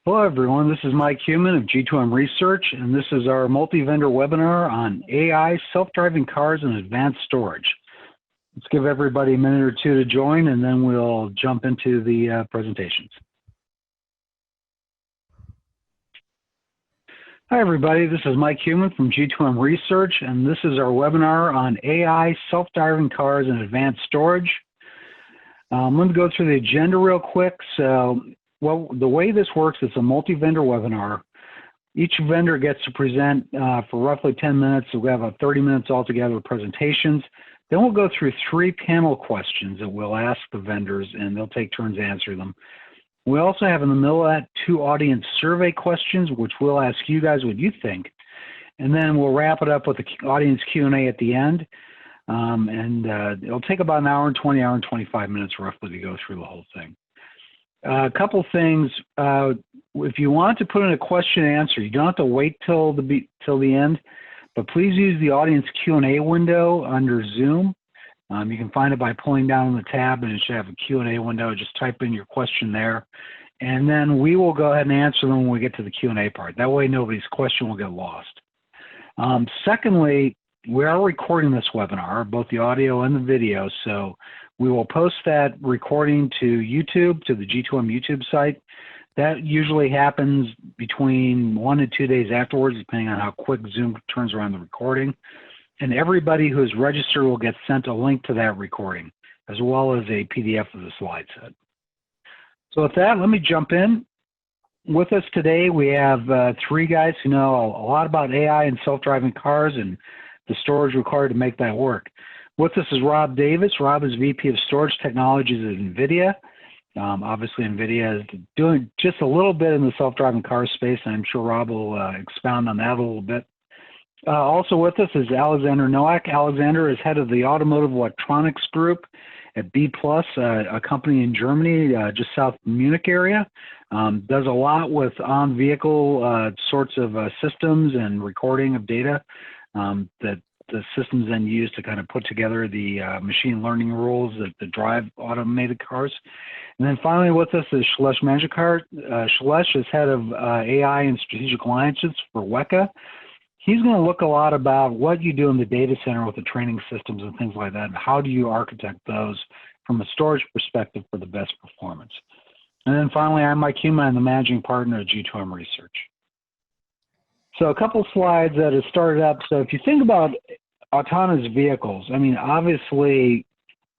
Hello everyone, this is Mike Heumann of G2M Research, and this is our multi-vendor webinar on AI, self-driving cars, and advanced storage. Let's give everybody a minute or two to join, and then we'll jump into the presentations. Hi everybody, this is Mike Heumann from G2M Research, and this is our webinar on AI, self-driving cars, and advanced storage. I'm going to go through the agenda real quick. Well, the way this works is a multi-vendor webinar. Each vendor gets to present for roughly 10 minutes. So we have about 30 minutes altogether of presentations. Then we'll go through 3 panel questions that we'll ask the vendors, and they'll take turns answering them. We also have in the middle of that 2 audience survey questions, which we'll ask you guys what you think. And then we'll wrap it up with the audience Q&A at the end. It'll take about an hour and 25 minutes roughly to go through the whole thing. A couple things, if you want to put in a question and answer, you don't have to wait till the end, but please use the audience Q&A window under Zoom. You can find it by pulling down on the tab, and it should have a Q&A window. Just type in your question there, and then we will go ahead and answer them when we get to the Q&A part. That way nobody's question will get lost. Secondly, we are recording this webinar, both the audio and the video, so we will post that recording to YouTube, to the G2M YouTube site. That usually happens between 1 to 2 days afterwards, depending on how quick Zoom turns around the recording. And everybody who's registered will get sent a link to that recording, as well as a PDF of the slide set. So with that, let me jump in. With us today, we have 3 guys who know a lot about AI and self-driving cars and the storage required to make that work. With us is Rob Davis. Rob is VP of Storage Technologies at NVIDIA. Obviously, NVIDIA is doing just a little bit in the self-driving car space, and I'm sure Rob will expound on that a little bit. Also with us is Alexander Nowak. Alexander is head of the Automotive Electronics Group at B+, a company in Germany, just south of Munich area. Does a lot with on-vehicle sorts of systems and recording of data that the systems then use to kind of put together the machine learning rules that drive automated cars. And then finally with us is Shailesh Manjrekar. Shailesh is head of AI and strategic alliances for WEKA. He's going to look a lot about what you do in the data center with the training systems and things like that, and how do you architect those from a storage perspective for the best performance. And then finally, I'm Mike Heumann. I'm the managing partner at G2M Research. So a couple slides that have started up. So if you think about autonomous vehicles, I mean, obviously,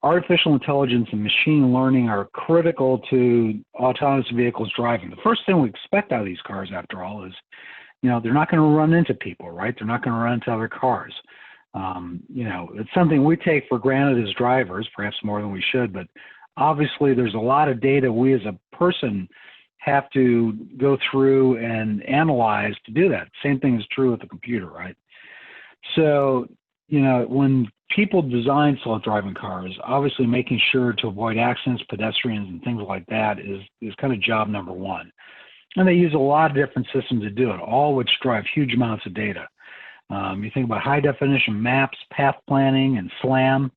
artificial intelligence and machine learning are critical to autonomous vehicles driving. The first thing we expect out of these cars, after all, is, you know, they're not going to run into people, right? They're not going to run into other cars. You know, it's something we take for granted as drivers, perhaps more than we should, but obviously there's a lot of data we as a person have to go through and analyze to do that. Same thing is true with the computer, right? So, you know, when people design self-driving cars, obviously making sure to avoid accidents, pedestrians, and things like that is kind of job number 1. And they use a lot of different systems to do it, all which drive huge amounts of data. You think about high-definition maps, path planning, and SLAM,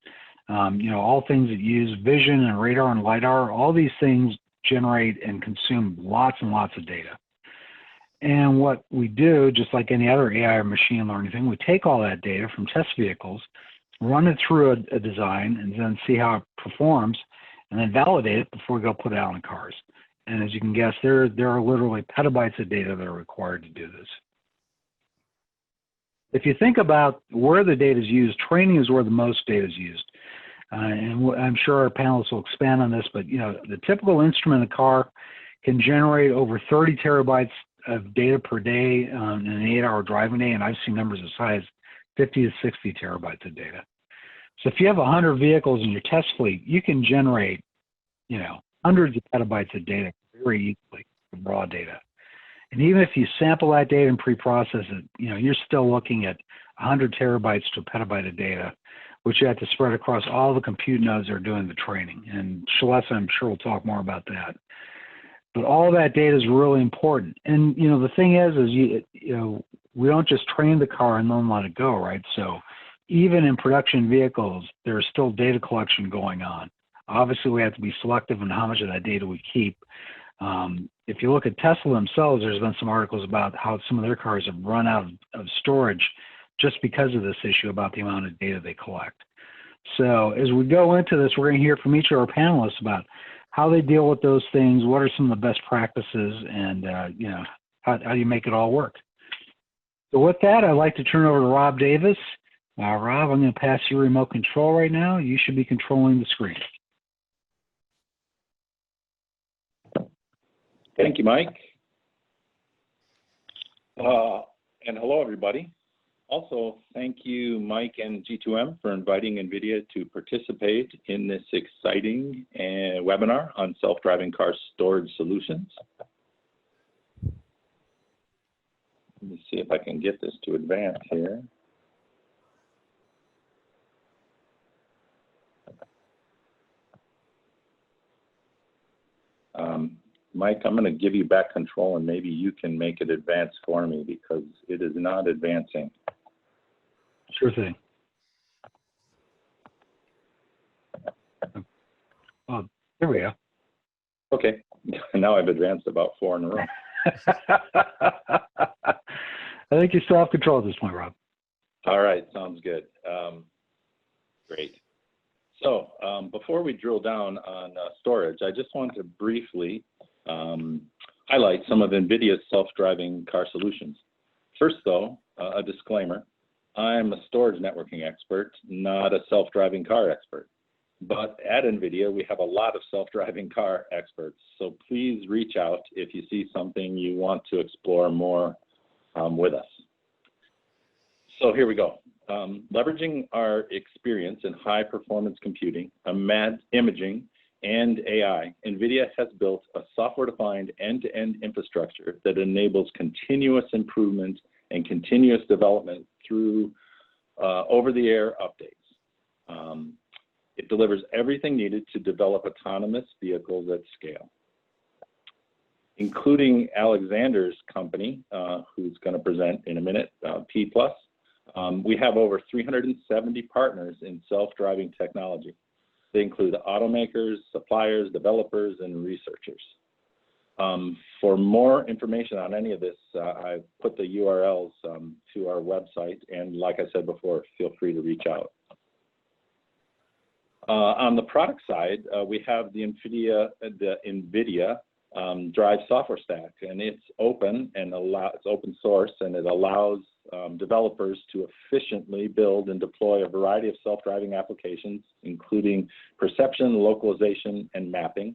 you know, all things that use vision and radar and LiDAR. All these things generate and consume lots and lots of data. And what we do, just like any other AI or machine learning thing, we take all that data from test vehicles, run it through a design, and then see how it performs, and then validate it before we go put it out in cars. And as you can guess, there are literally petabytes of data that are required to do this. If you think about where the data is used, training is where the most data is used. And I'm sure our panelists will expand on this, but you know, the typical instrument in a car can generate over 30 terabytes of data per day in an 8-hour driving day, and I've seen numbers as high as 50 to 60 terabytes of data. So if you have 100 vehicles in your test fleet, you can generate, you know, hundreds of petabytes of data very easily from raw data. And even if you sample that data and pre-process it, you know, you're still looking at 100 terabytes to a petabyte of data, which you have to spread across all the compute nodes that are doing the training. And Shailesh, I'm sure, will talk more about that. But all that data is really important. And, you know, the thing is you know, we don't just train the car and then let it go, right? So even in production vehicles, there's still data collection going on. Obviously, we have to be selective in how much of that data we keep. If you look at Tesla themselves, there's been some articles about how some of their cars have run out of storage just because of this issue about the amount of data they collect. So as we go into this, we're going to hear from each of our panelists about how they deal with those things, what are some of the best practices, and you know, how do you make it all work. So with that, I'd like to turn over to Rob Davis. Rob, I'm going to pass you remote control right now. You should be controlling the screen. Thank you, Mike. And hello, everybody. Also, thank you, Mike and G2M, for inviting NVIDIA to participate in this exciting webinar on self-driving car storage solutions. Let me see if I can get this to advance here. Mike, I'm going to give you back control, and maybe you can make it advance for me because it is not advancing. Sure thing. Oh, there we go. Okay, now I've advanced about 4 in a row. I think you still have control at this point, Rob. All right, sounds good. Great. So before we drill down on storage, I just want to briefly highlight some of NVIDIA's self-driving car solutions. First, though, a disclaimer. I'm a storage networking expert, not a self-driving car expert. But at NVIDIA, we have a lot of self-driving car experts. So please reach out if you see something you want to explore more with us. So here we go. Leveraging our experience in high-performance computing, imaging, and AI, NVIDIA has built a software-defined end-to-end infrastructure that enables continuous improvement and continuous development through over-the-air updates. It delivers everything needed to develop autonomous vehicles at scale, including Alexander's company, who's going to present in a minute, P+. We have over 370 partners in self-driving technology. They include automakers, suppliers, developers, and researchers. For more information on any of this, I've put the URLs to our website, and like I said before, feel free to reach out. On the product side, we have the NVIDIA Drive software stack, and it's open and it's open source, and it allows developers to efficiently build and deploy a variety of self-driving applications, including perception, localization, and mapping,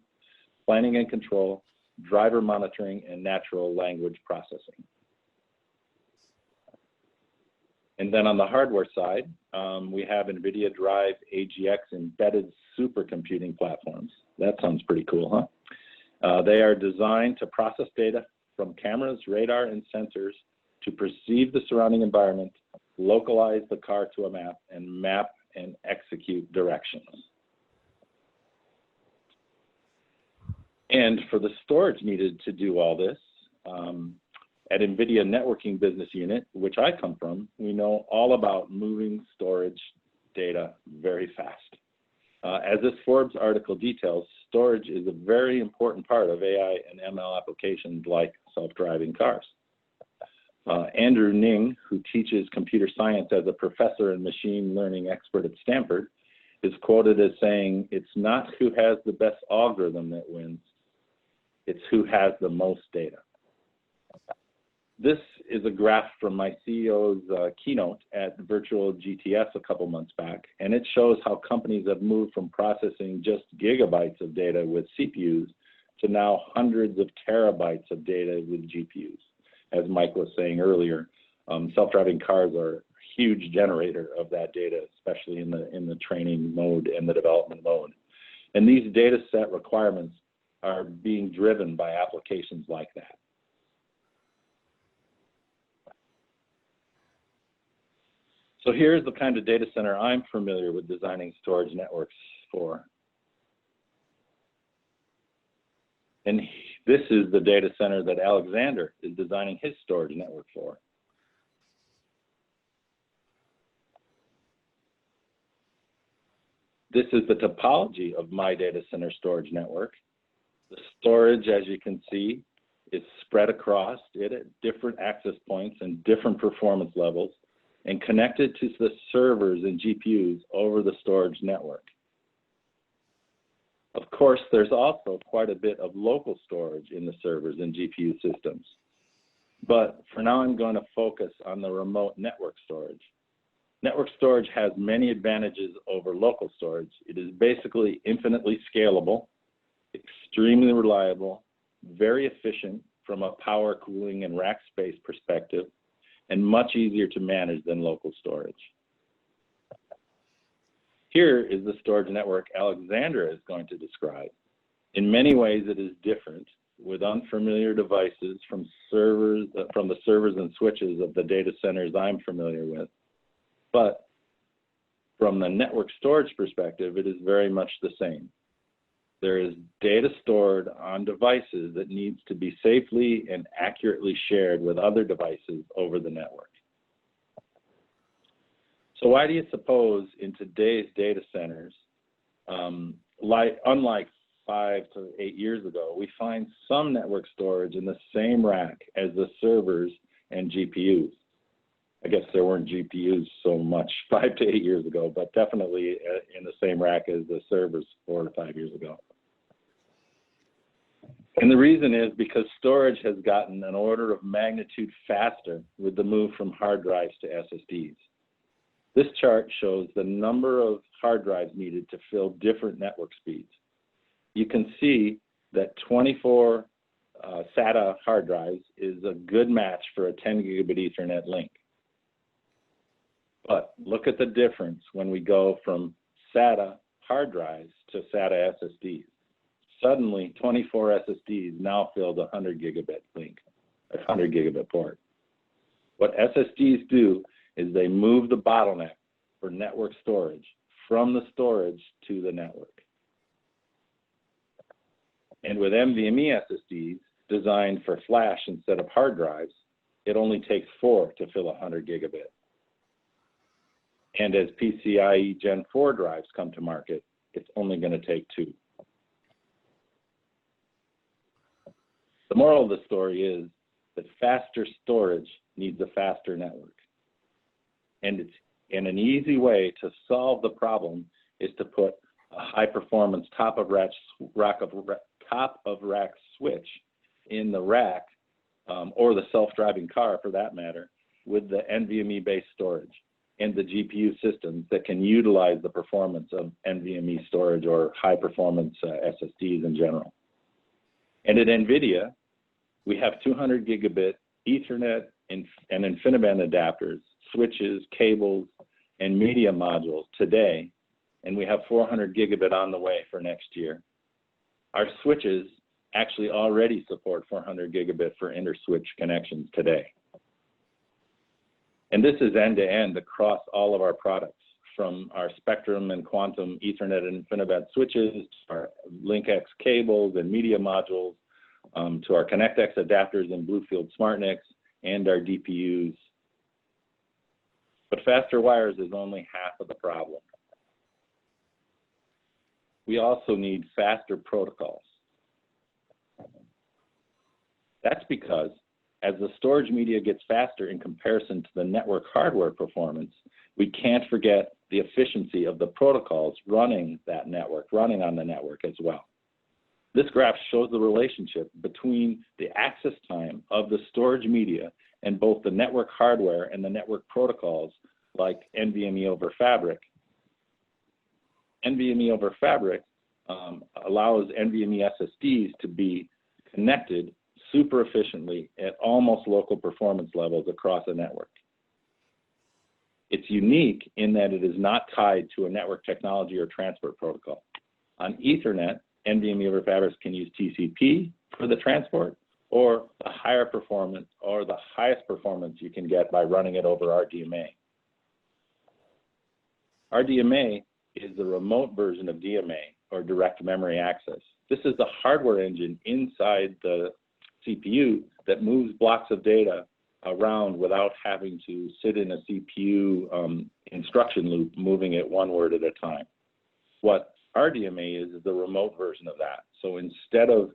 planning and control, driver monitoring, and natural language processing. And then on the hardware side, we have NVIDIA Drive AGX embedded supercomputing platforms. That sounds pretty cool, huh? They are designed to process data from cameras, radar, and sensors to perceive the surrounding environment, localize the car to a map, and map and execute directions. And for the storage needed to do all this, at NVIDIA Networking Business Unit, which I come from, we know all about moving storage data very fast. As this Forbes article details, storage is a very important part of AI and ML applications like self-driving cars. Andrew Ng, who teaches computer science as a professor and machine learning expert at Stanford, is quoted as saying, "It's not who has the best algorithm that wins, it's who has the most data." This is a graph from my CEO's keynote at Virtual GTS a couple months back, and it shows how companies have moved from processing just gigabytes of data with CPUs to now hundreds of terabytes of data with GPUs. As Mike was saying earlier, self-driving cars are a huge generator of that data, especially in the training mode and the development mode. And these data set requirements are being driven by applications like that. So here's the kind of data center I'm familiar with designing storage networks for. And this is the data center that Alexander is designing his storage network for. This is the topology of my data center storage network. The storage, as you can see, is spread across it at different access points and different performance levels and connected to the servers and GPUs over the storage network. Of course, there's also quite a bit of local storage in the servers and GPU systems. But for now, I'm going to focus on the remote network storage. Network storage has many advantages over local storage. It is basically infinitely scalable, extremely reliable, very efficient from a power, cooling, and rack space perspective, and much easier to manage than local storage. Here is the storage network Alexandra is going to describe. In many ways, it is different, with unfamiliar devices from the servers and switches of the data centers I'm familiar with. But from the network storage perspective, it is very much the same. There is data stored on devices that needs to be safely and accurately shared with other devices over the network. So why do you suppose in today's data centers, unlike 5 to 8 years ago, we find some network storage in the same rack as the servers and GPUs? I guess there weren't GPUs so much 5 to 8 years ago, but definitely in the same rack as the servers 4 to 5 years ago. And the reason is because storage has gotten an order of magnitude faster with the move from hard drives to SSDs. This chart shows the number of hard drives needed to fill different network speeds. You can see that 24 SATA hard drives is a good match for a 10 gigabit Ethernet link. But look at the difference when we go from SATA hard drives to SATA SSDs. Suddenly, 24 SSDs now fill the 100 gigabit link, a 100 gigabit port. What SSDs do is they move the bottleneck for network storage from the storage to the network. And with NVMe SSDs designed for flash instead of hard drives, it only takes 4 to fill 100 gigabit. And as PCIe Gen 4 drives come to market, it's only going to take 2. The moral of the story is that faster storage needs a faster network. And an easy way to solve the problem is to put a high-performance top-of-rack switch in the rack, or the self-driving car for that matter, with the NVMe-based storage and the GPU systems that can utilize the performance of NVMe storage or high-performance SSDs in general. And at NVIDIA, we have 200 gigabit Ethernet and InfiniBand adapters, switches, cables, and media modules today, and we have 400 gigabit on the way for next year. Our switches actually already support 400 gigabit for inter-switch connections today. And this is end-to-end across all of our products, from our Spectrum and Quantum Ethernet and InfiniBand switches, our LinkX cables and media modules, to our ConnectX adapters and Bluefield SmartNICs, and our DPUs. But faster wires is only half of the problem. We also need faster protocols. That's because as the storage media gets faster in comparison to the network hardware performance, we can't forget the efficiency of the protocols running that network, running on the network as well. This graph shows the relationship between the access time of the storage media and both the network hardware and the network protocols like NVMe over Fabric. NVMe over Fabric allows NVMe SSDs to be connected super efficiently at almost local performance levels across a network. It's unique in that it is not tied to a network technology or transport protocol. On Ethernet, NVMe over Fabric can use TCP for the transport, or the higher performance or the highest performance you can get by running it over RDMA. RDMA is the remote version of DMA, or direct memory access. This is the hardware engine inside the CPU that moves blocks of data around without having to sit in a CPU instruction loop, moving it one word at a time. What RDMA is the remote version of that. So instead of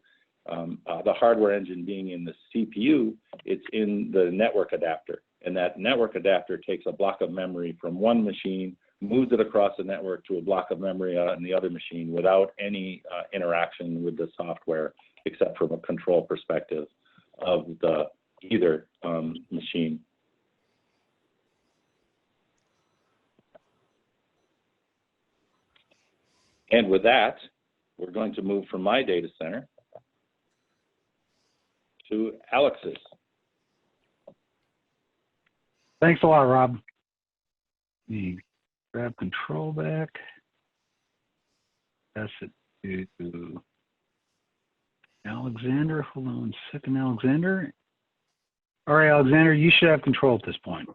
the hardware engine being in the CPU, it's in the network adapter. And that network adapter takes a block of memory from one machine, moves it across the network to a block of memory on the other machine without any interaction with the software, except from a control perspective of either machine. And with that, we're going to move from my data center to Alex's. Thanks a lot, Rob. Let me grab control back. Pass it to Alexander. Hold on a second, Alexander. All right, Alexander, you should have control at this point.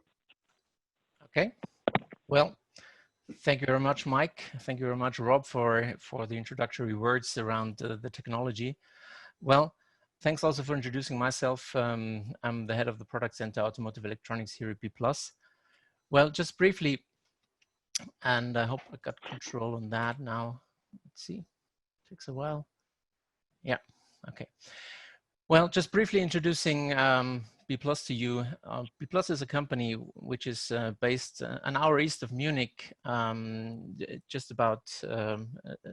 Okay. Well, thank you very much, Mike. Thank you very much, Rob, for the introductory words around the technology. Well, thanks also for introducing myself. I'm the head of the Product Center Automotive Electronics here at B+. Well, just briefly, and I hope I got control on that now. Let's see, takes a while. Yeah, okay. Well, just briefly introducing B+ to you. B+ is a company which is based an hour east of Munich, just about a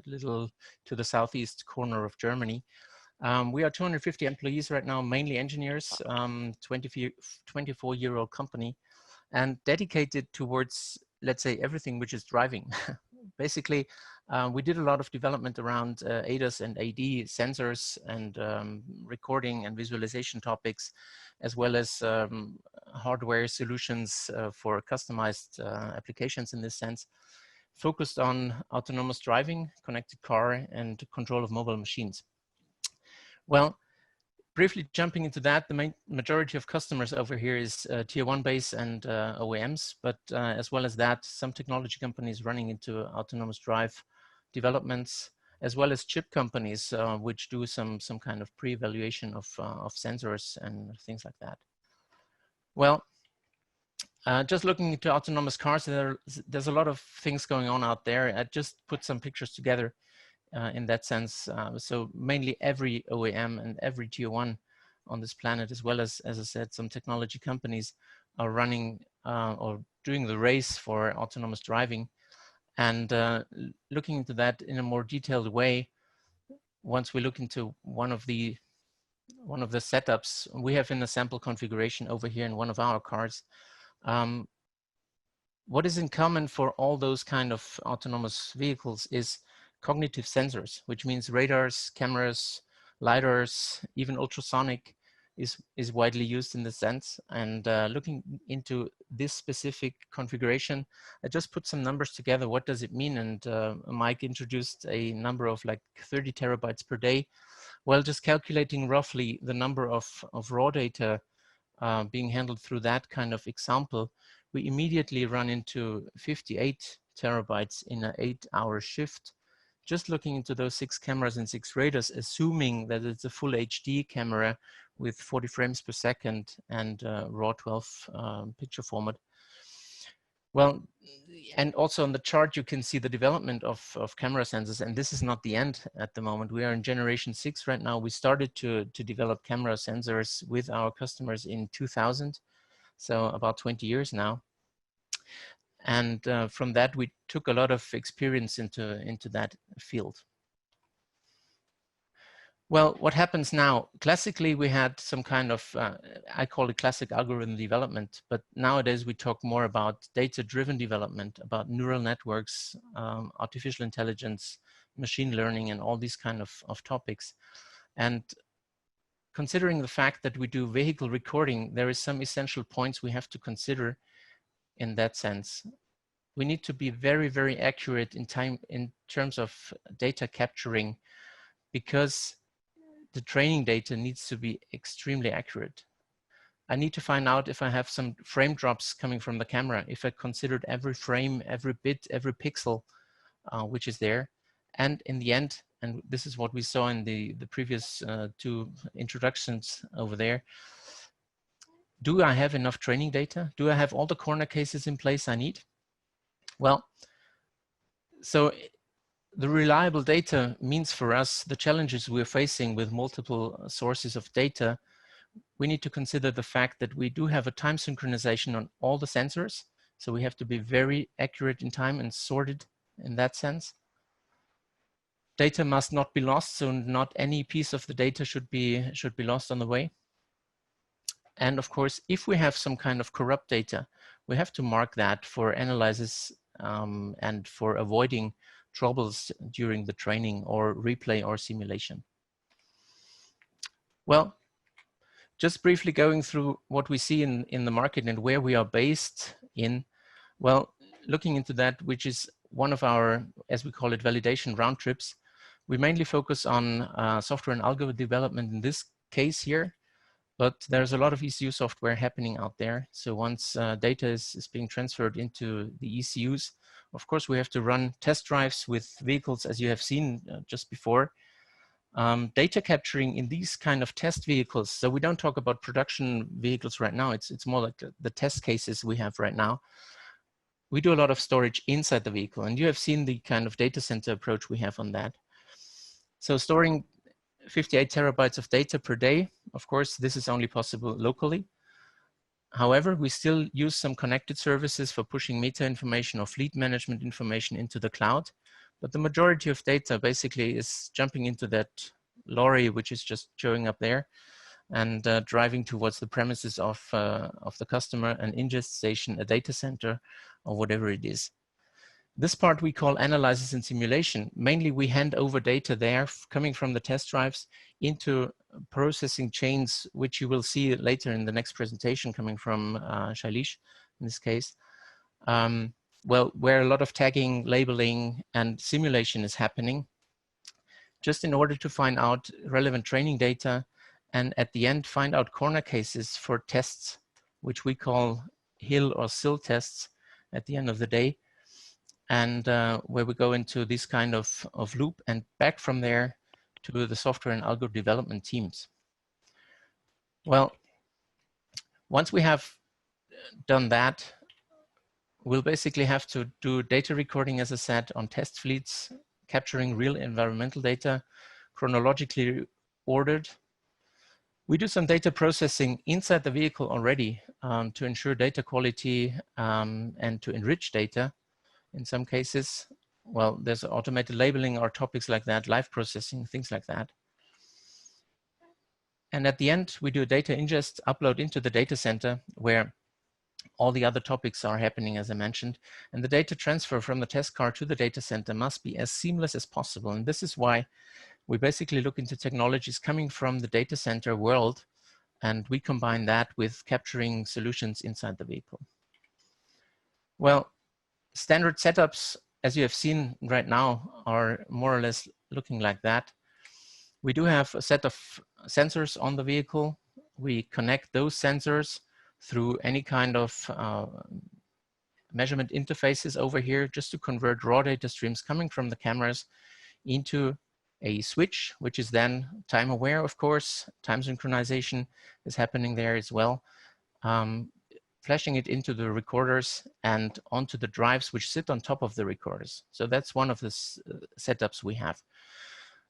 little to the southeast corner of Germany. We are 250 employees right now, mainly engineers, 24-year-old company, and dedicated towards, let's say, everything which is driving. Basically, we did a lot of development around ADAS and AD sensors and recording and visualization topics, as well as hardware solutions for customized applications in this sense, focused on autonomous driving, connected car, and control of mobile machines. Well, briefly jumping into that, the main majority of customers over here is tier 1 base and OEMs, but as well as that, some technology companies running into autonomous drive developments, as well as chip companies, which do some kind of pre-evaluation of sensors and things like that. Well, just looking into autonomous cars, there's a lot of things going on out there. I just put some pictures together in that sense. So mainly every OEM and every tier 1 on this planet, as well as I said, some technology companies are running or doing the race for autonomous driving. And looking into that in a more detailed way, once we look into one of the setups we have in a sample configuration over here in one of our cars, what is in common for all those kind of autonomous vehicles is cognitive sensors, which means radars, cameras, lidars, even ultrasonic is widely used in this sense. And looking into this specific configuration, I just put some numbers together. What does it mean? And Mike introduced a number of like 30 terabytes per day. Well, just calculating roughly the number of raw data being handled through that kind of example, we immediately run into 58 terabytes in an 8-hour shift. Just looking into those 6 cameras and 6 radars, assuming that it's a full HD camera with 40 frames per second and RAW 12 picture format. Well, and also on the chart, you can see the development of camera sensors, and this is not the end at the moment. We are in generation 6 right now. We started to develop camera sensors with our customers in 2000, so about 20 years now. And from that, we took a lot of experience into that field. Well, what happens now? Classically, we had some kind of, I call it classic algorithm development, but nowadays we talk more about data-driven development, about neural networks, artificial intelligence, machine learning, and all these kind of topics. And considering the fact that we do vehicle recording, there is some essential points we have to consider in that sense. We need to be very, very accurate in terms of data capturing, because the training data needs to be extremely accurate. I need to find out if I have some frame drops coming from the camera, if I considered every frame, every bit, every pixel which is there. And in the end, and this is what we saw in the previous 2 introductions over there, do I have enough training data? Do I have all the corner cases in place I need? Well, so the reliable data means for us the challenges we're facing with multiple sources of data. We need to consider the fact that we do have a time synchronization on all the sensors. So we have to be very accurate in time and sorted in that sense. Data must not be lost, so not any piece of the data should be lost on the way. And of course, if we have some kind of corrupt data, we have to mark that for analysis and for avoiding troubles during the training or replay or simulation. Well, just briefly going through what we see in the market and where we are based in. Well, looking into that, which is one of our, as we call it, validation round trips, we mainly focus on software and algorithm development in this case here, but there's a lot of ECU software happening out there. So once data is being transferred into the ECUs, of course, we have to run test drives with vehicles, as you have seen just before. Data capturing in these kind of test vehicles, so we don't talk about production vehicles right now, it's more like the test cases we have right now. We do a lot of storage inside the vehicle, and you have seen the kind of data center approach we have on that. So storing 58 terabytes of data per day, of course, this is only possible locally. However, we still use some connected services for pushing meta information or fleet management information into the cloud. But the majority of data basically is jumping into that lorry, which is just showing up there, and driving towards the premises of the customer, an ingest station, a data center, or whatever it is. This part we call analysis and simulation. Mainly we hand over data there coming from the test drives into processing chains, which you will see later in the next presentation coming from Shailesh in this case. Well, where a lot of tagging, labeling, and simulation is happening, just in order to find out relevant training data, and at the end find out corner cases for tests, which we call hill or sill tests at the end of the day, and where we go into this kind of loop and back from there to the software and algo development teams. Well, once we have done that, we'll basically have to do data recording, as I said, on test fleets, capturing real environmental data, chronologically ordered. We do some data processing inside the vehicle already to ensure data quality and to enrich data. In some cases, well, there's automated labeling or topics like that, live processing, things like that. And at the end, we do a data ingest, upload into the data center where all the other topics are happening, as I mentioned, and the data transfer from the test car to the data center must be as seamless as possible. And this is why we basically look into technologies coming from the data center world, and we combine that with capturing solutions inside the vehicle. Well, standard setups, as you have seen right now, are more or less looking like that. We do have a set of sensors on the vehicle. We connect those sensors through any kind of measurement interfaces over here, just to convert raw data streams coming from the cameras into a switch, which is then time aware, of course. Time synchronization is happening there as well. Flashing it into the recorders and onto the drives, which sit on top of the recorders. So that's one of the setups we have.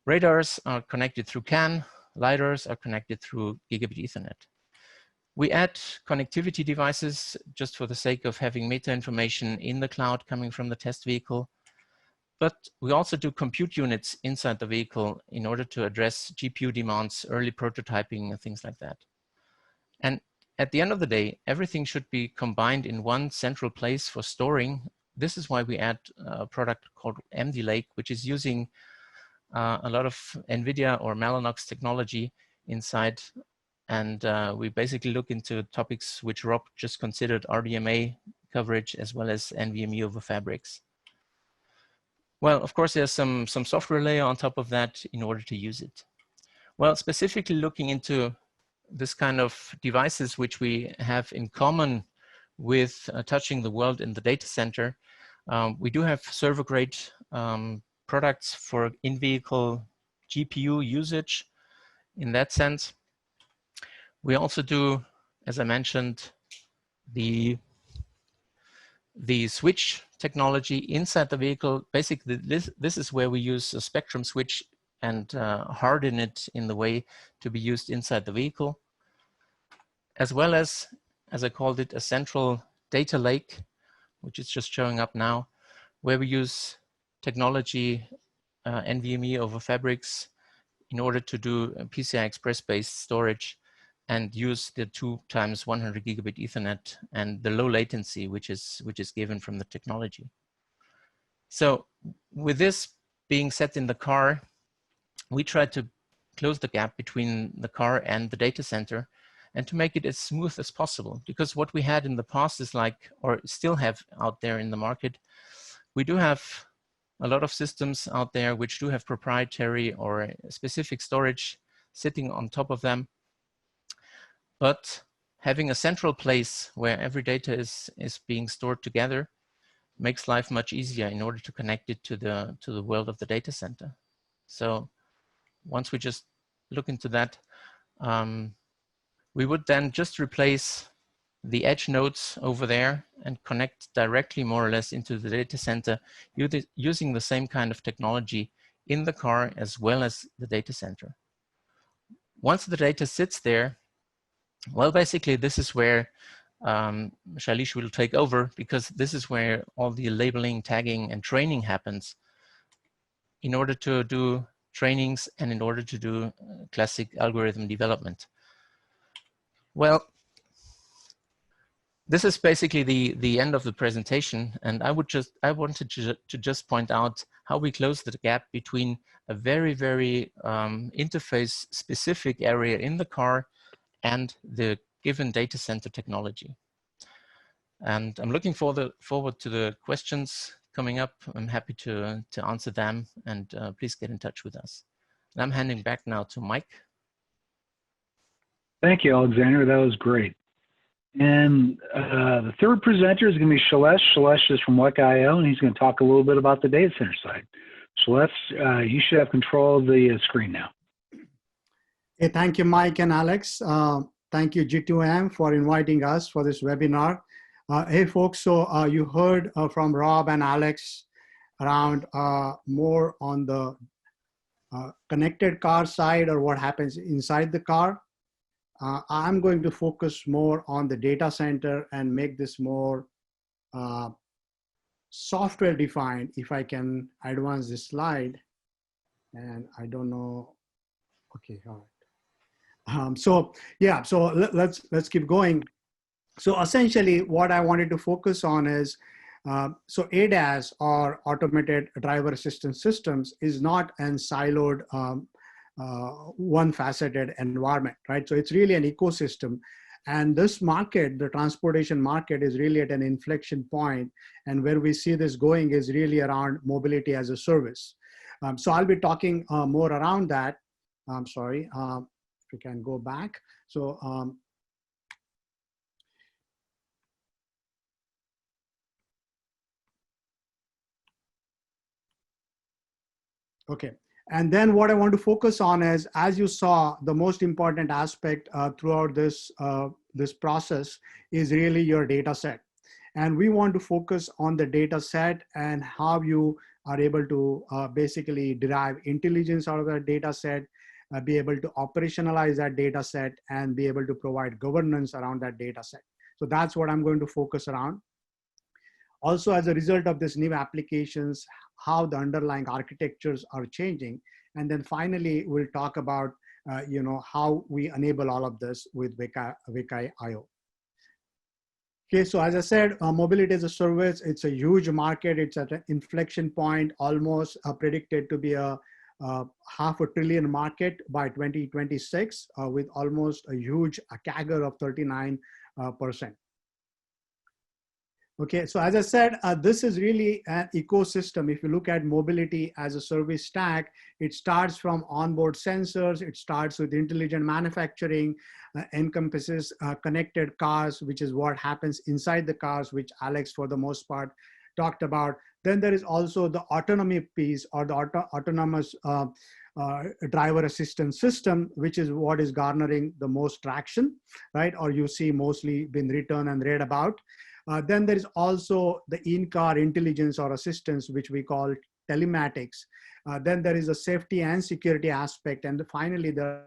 Radars are connected through CAN, LiDARs are connected through Gigabit Ethernet. We add connectivity devices just for the sake of having meta information in the cloud coming from the test vehicle. But we also do compute units inside the vehicle in order to address GPU demands, early prototyping, and things like that. And at the end of the day, everything should be combined in one central place for storing. This is why we add a product called MD Lake, which is using a lot of NVIDIA or Mellanox technology inside. And we basically look into topics which Rob just considered, RDMA coverage, as well as NVMe over fabrics. Well, of course, there's some software layer on top of that in order to use it. Well, specifically looking into this kind of devices which we have in common with touching the world in the data center, we do have server-grade products for in-vehicle GPU usage in that sense. We also do, as I mentioned, the the switch technology inside the vehicle. Basically, this is where we use a spectrum switch and harden it in the way to be used inside the vehicle, as well as I called it, a central data lake, which is just showing up now, where we use technology, NVMe over Fabrics, in order to do PCI Express-based storage and use the 2 times 100 gigabit Ethernet and the low latency, which is given from the technology. So with this being set in the car, we tried to close the gap between the car and the data center and to make it as smooth as possible. Because what we had in the past is like, or still have out there in the market, we do have a lot of systems out there which do have proprietary or specific storage sitting on top of them. But having a central place where every data is being stored together makes life much easier in order to connect it to the world of the data center. So once we just look into that, we would then just replace the edge nodes over there and connect directly more or less into the data center using the same kind of technology in the car as well as the data center. Once the data sits there, well, basically this is where Shailesh will take over, because this is where all the labeling, tagging, and training happens in order to do trainings and in order to do classic algorithm development. Well, this is basically the end of the presentation, and I wanted to just point out how we close the gap between a very, very interface specific area in the car and the given data center technology. And I'm looking forward to the questions coming up. I'm happy to answer them, and please get in touch with us. And I'm handing back now to Mike. Thank you, Alexander. That was great. And the third presenter is going to be Shailesh. Shailesh is from WEC.io, and he's going to talk a little bit about the data center side. Shailesh, you should have control of the screen now. Hey, thank you, Mike and Alex. Thank you, G2M, for inviting us for this webinar. Hey, folks, so you heard from Rob and Alex around more on the connected car side, or what happens inside the car. I'm going to focus more on the data center and make this more software defined. If I can advance this slide, and I don't know. Okay, all right. So yeah, so let's keep going. So essentially, what I wanted to focus on is so ADAS, or automated driver assistance systems, is not an siloed one-faceted environment, right? So it's really an ecosystem. And this market, the transportation market, is really at an inflection point. And where we see this going is really around mobility as a service. So I'll be talking more around that. I'm sorry, if we can go back. So okay. And then what I want to focus on is, as you saw, the most important aspect throughout this, this process is really your data set. And we want to focus on the data set and how you are able to basically derive intelligence out of that data set, be able to operationalize that data set, and be able to provide governance around that data set. So that's what I'm going to focus around. Also, as a result of this new applications, how the underlying architectures are changing. And then finally, we'll talk about you know, how we enable all of this with WEC.io. Okay, so as I said, mobility as a service, it's a huge market. It's at an inflection point, almost predicted to be a $500 billion market by 2026, with almost a huge CAGR of 39%. Okay, so as I said, this is really an ecosystem. If you look at mobility as a service stack, it starts from onboard sensors, it starts with intelligent manufacturing, encompasses connected cars, which is what happens inside the cars, which Alex, for the most part, talked about. Then there is also the autonomy piece, or the autonomous driver assistance system, which is what is garnering the most traction, right? Or you see mostly been written and read about. Then there is also the in-car intelligence or assistance, which we call telematics. Then there is a safety and security aspect. And finally, the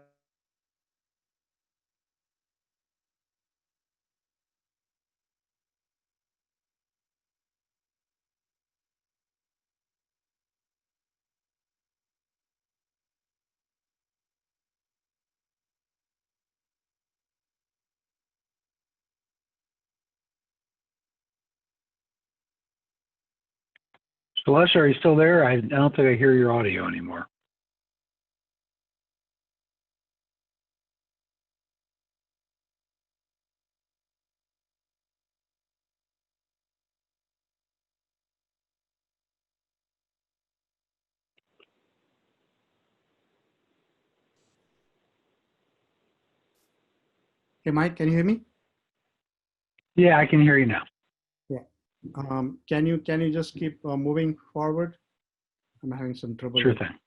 Celeste, are you still there? I don't think I hear your audio anymore. Hey, Mike, can you hear me? Yeah, I can hear you now. Yeah. Can you just keep moving forward? I'm having some trouble. Sure thing.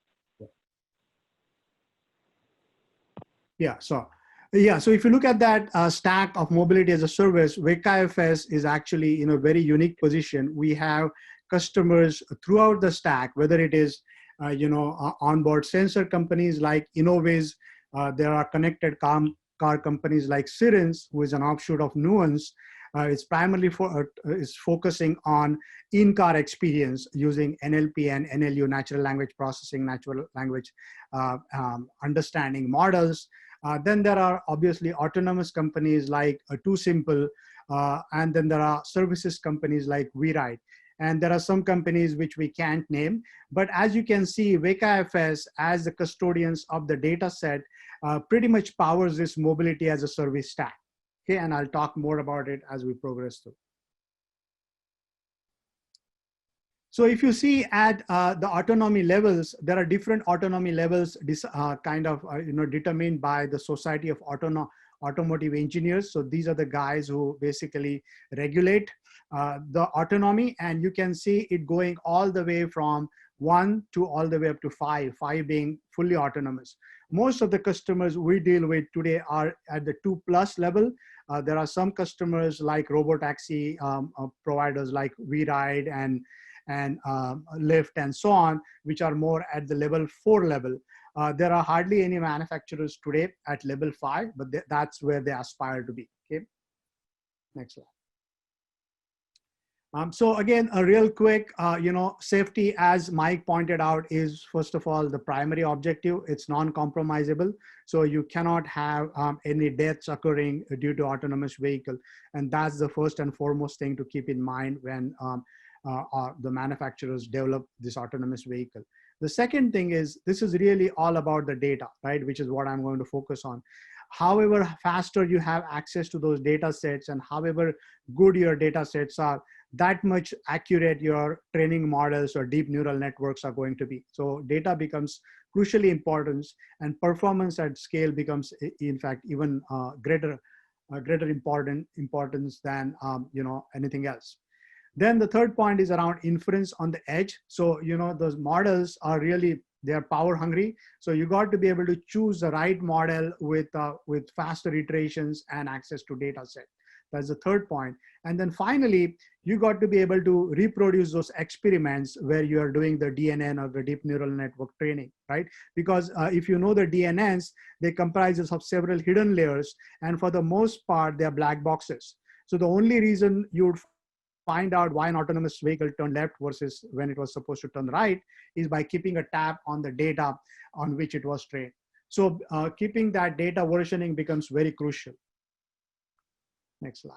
Yeah. So if you look at that stack of mobility as a service, WekaFS is actually in a very unique position. We have customers throughout the stack, whether it is onboard sensor companies like Innoviz. There are connected car companies like Cerence, who is an offshoot of Nuance. It's primarily is focusing on in-car experience using NLP and NLU, natural language processing, natural language understanding models. Then there are obviously autonomous companies like TuSimple, and then there are services companies like WeRide. And there are some companies which we can't name. But as you can see, WekaFS, as the custodians of the data set, pretty much powers this mobility as a service stack. Okay, and I'll talk more about it as we progress through. So if you see at the autonomy levels, there are different autonomy levels determined by the Society of Automotive Engineers. So these are the guys who basically regulate the autonomy, and you can see it going all the way from 1 to all the way up to 5 being fully autonomous. Most of the customers we deal with today are at the 2+ level. There are some customers like robotaxi providers like WeRide and Lyft and so on, which are more at the level 4 level. There are hardly any manufacturers today at level 5, but that's where they aspire to be. Okay, next slide. So again, a real quick, safety, as Mike pointed out, is first of all the primary objective. It's non-compromisable, so you cannot have any deaths occurring due to autonomous vehicle, and that's the first and foremost thing to keep in mind when the manufacturers develop this autonomous vehicle. The second thing is, this is really all about the data, right? Which is what I'm going to focus on. However faster you have access to those data sets and however good your data sets are, that much accurate your training models or deep neural networks are going to be. So data becomes crucially important, and performance at scale becomes, in fact, even greater importance than anything else. Then the third point is around inference on the edge. So those models are really, they're power hungry. So you got to be able to choose the right model with faster iterations and access to data set. That's the third point. And then finally, you got to be able to reproduce those experiments where you are doing the DNN or the deep neural network training, right? Because if you know the DNNs, they comprise of several hidden layers, and for the most part, they're black boxes. So the only reason you would find out why an autonomous vehicle turned left versus when it was supposed to turn right is by keeping a tab on the data on which it was trained. So keeping that data versioning becomes very crucial. Next slide.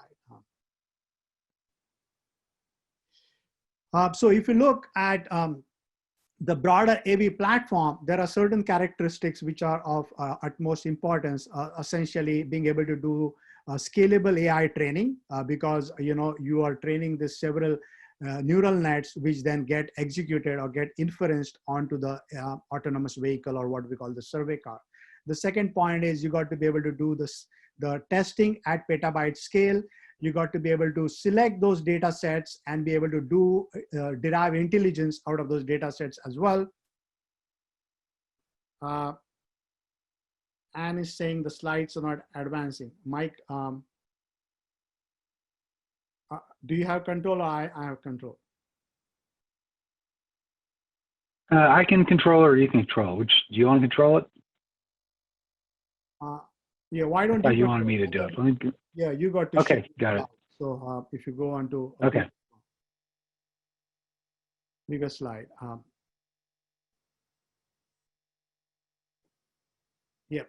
So if you look at the broader AV platform, there are certain characteristics which are of utmost importance, essentially being able to do scalable AI training, because you are training the several neural nets which then get executed or get inferenced onto the autonomous vehicle, or what we call the survey car. The second point is you got to be able to do the testing at petabyte scale. You got to be able to select those data sets and be able to do derive intelligence out of those data sets as well. Anne is saying the slides are not advancing. Mike, Do you have control or I have control? I can control or you can control. Which do you want to control it? Yeah, why don't Oh, you? you wanted me to do it. Let me, Yeah, you got to. okay, got it. So if you go on to Okay. bigger slide. Yeah,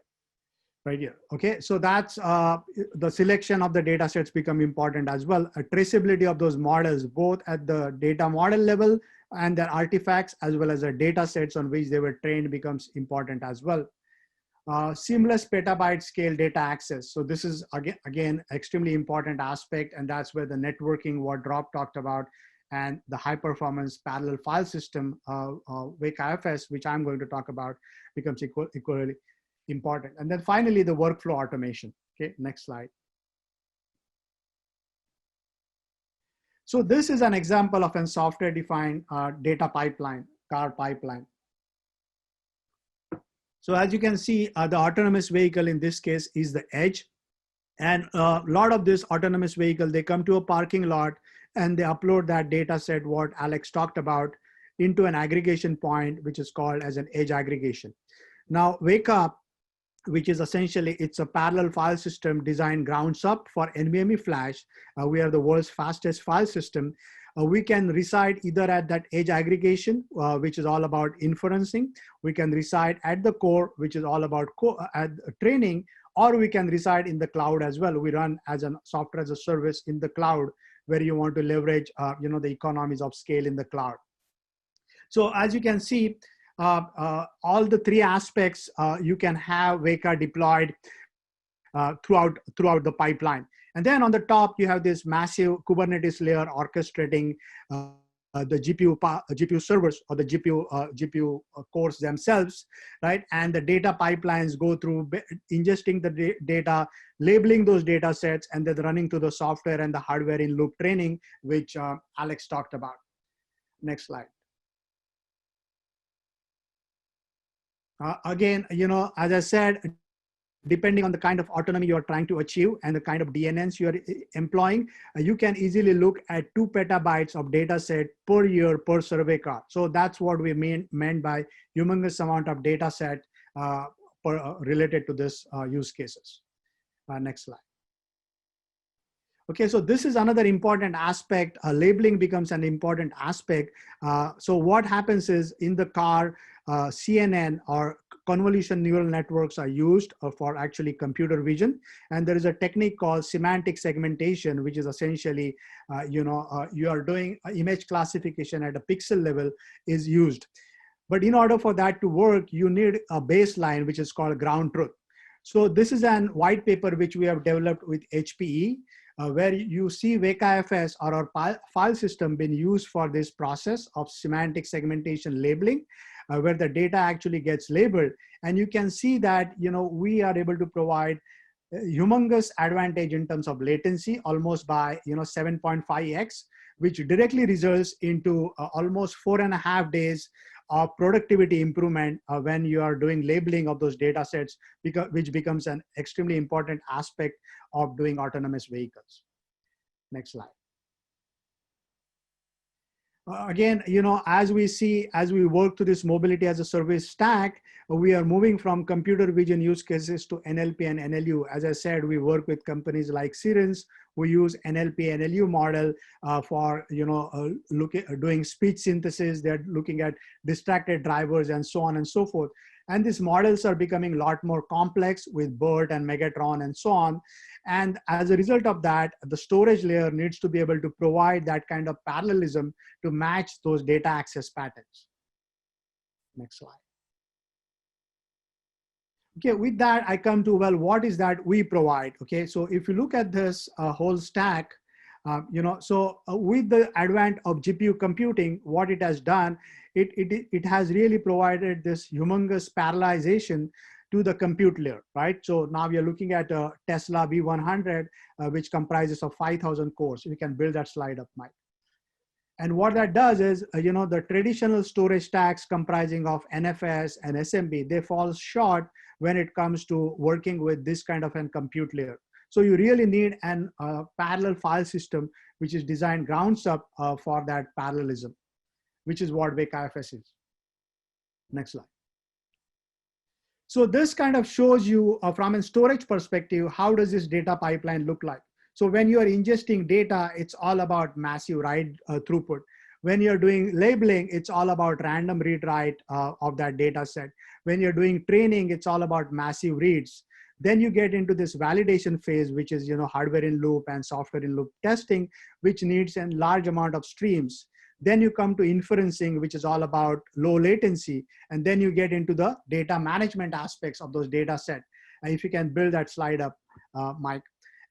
right here. Okay, so that's the selection of the data sets become important as well. A traceability of those models, both at the data model level and their artifacts, as well as the data sets on which they were trained becomes important as well. Seamless petabyte scale data access. So this is again extremely important aspect, and that's where the networking, what Rob talked about, and the high performance parallel file system, Weka IFS, which I'm going to talk about, becomes equally important. And then finally, the workflow automation. Okay, next slide. So this is an example of a software-defined data pipeline, car pipeline. So as you can see, the autonomous vehicle in this case is the edge. And a lot of this autonomous vehicle, they come to a parking lot and they upload that data set, what Alex talked about, into an aggregation point, which is called as an edge aggregation. Now, Weka, which is essentially, it's a parallel file system designed grounds up for NVMe flash. We are the world's fastest file system. We can reside either at that edge aggregation, which is all about inferencing. We can reside at the core, which is all about training, or we can reside in the cloud as well. We run as a software as a service in the cloud, where you want to leverage the economies of scale in the cloud. So as you can see, all the three aspects, you can have Weka deployed throughout the pipeline. And then on the top, you have this massive Kubernetes layer orchestrating the GPU servers or the GPU cores themselves, right? And the data pipelines go through ingesting the data, labeling those data sets, and then running to the software and the hardware in loop training, which Alex talked about. Next slide. Again, as I said, depending on the kind of autonomy you're trying to achieve and the kind of DNNs you're employing, you can easily look at 2 petabytes of data set per year per survey car. So that's what we meant by humongous amount of data set related to this use cases. Next slide. Okay, so this is another important aspect. Labeling becomes an important aspect. So what happens is in the car, CNN or convolution neural networks are used for actually computer vision. And there is a technique called semantic segmentation, which is essentially, you are doing image classification at a pixel level is used. But in order for that to work, you need a baseline, which is called ground truth. So this is an white paper which we have developed with HPE, where you see Weka IFS or our file system being used for this process of semantic segmentation labeling, where the data actually gets labeled. And you can see that, we are able to provide humongous advantage in terms of latency, almost by 7.5x, which directly results into almost 4.5 days of productivity improvement when you are doing labeling of those data sets, which becomes an extremely important aspect of doing autonomous vehicles. Next slide. Again, as we work through this mobility as a service stack, we are moving from computer vision use cases to NLP and NLU. As I said, we work with companies like Cerence. We use NLP NLU model for doing speech synthesis. They're looking at distracted drivers and so on and so forth. And these models are becoming a lot more complex with BERT and Megatron and so on. And as a result of that, the storage layer needs to be able to provide that kind of parallelism to match those data access patterns. Next slide. Okay, with that, I come to, well, what is that we provide? Okay, so if you look at this whole stack, with the advent of GPU computing, what it has done, it has really provided this humongous parallelization to the compute layer, right? So now we are looking at a Tesla V100, which comprises of 5,000 cores. We can build that slide up, Mike. And what that does is, the traditional storage stacks comprising of NFS and SMB, they fall short when it comes to working with this kind of a compute layer. So you really need an parallel file system, which is designed grounds up for that parallelism, which is what Weka FS is. Next slide. So this kind of shows you from a storage perspective, how does this data pipeline look like? So when you are ingesting data, it's all about massive write throughput. When you're doing labeling, it's all about random read write of that data set. When you're doing training, it's all about massive reads. Then you get into this validation phase, which is hardware in loop and software in loop testing, which needs a large amount of streams. Then you come to inferencing, which is all about low latency. And then you get into the data management aspects of those data set. And if you can build that slide up, Mike.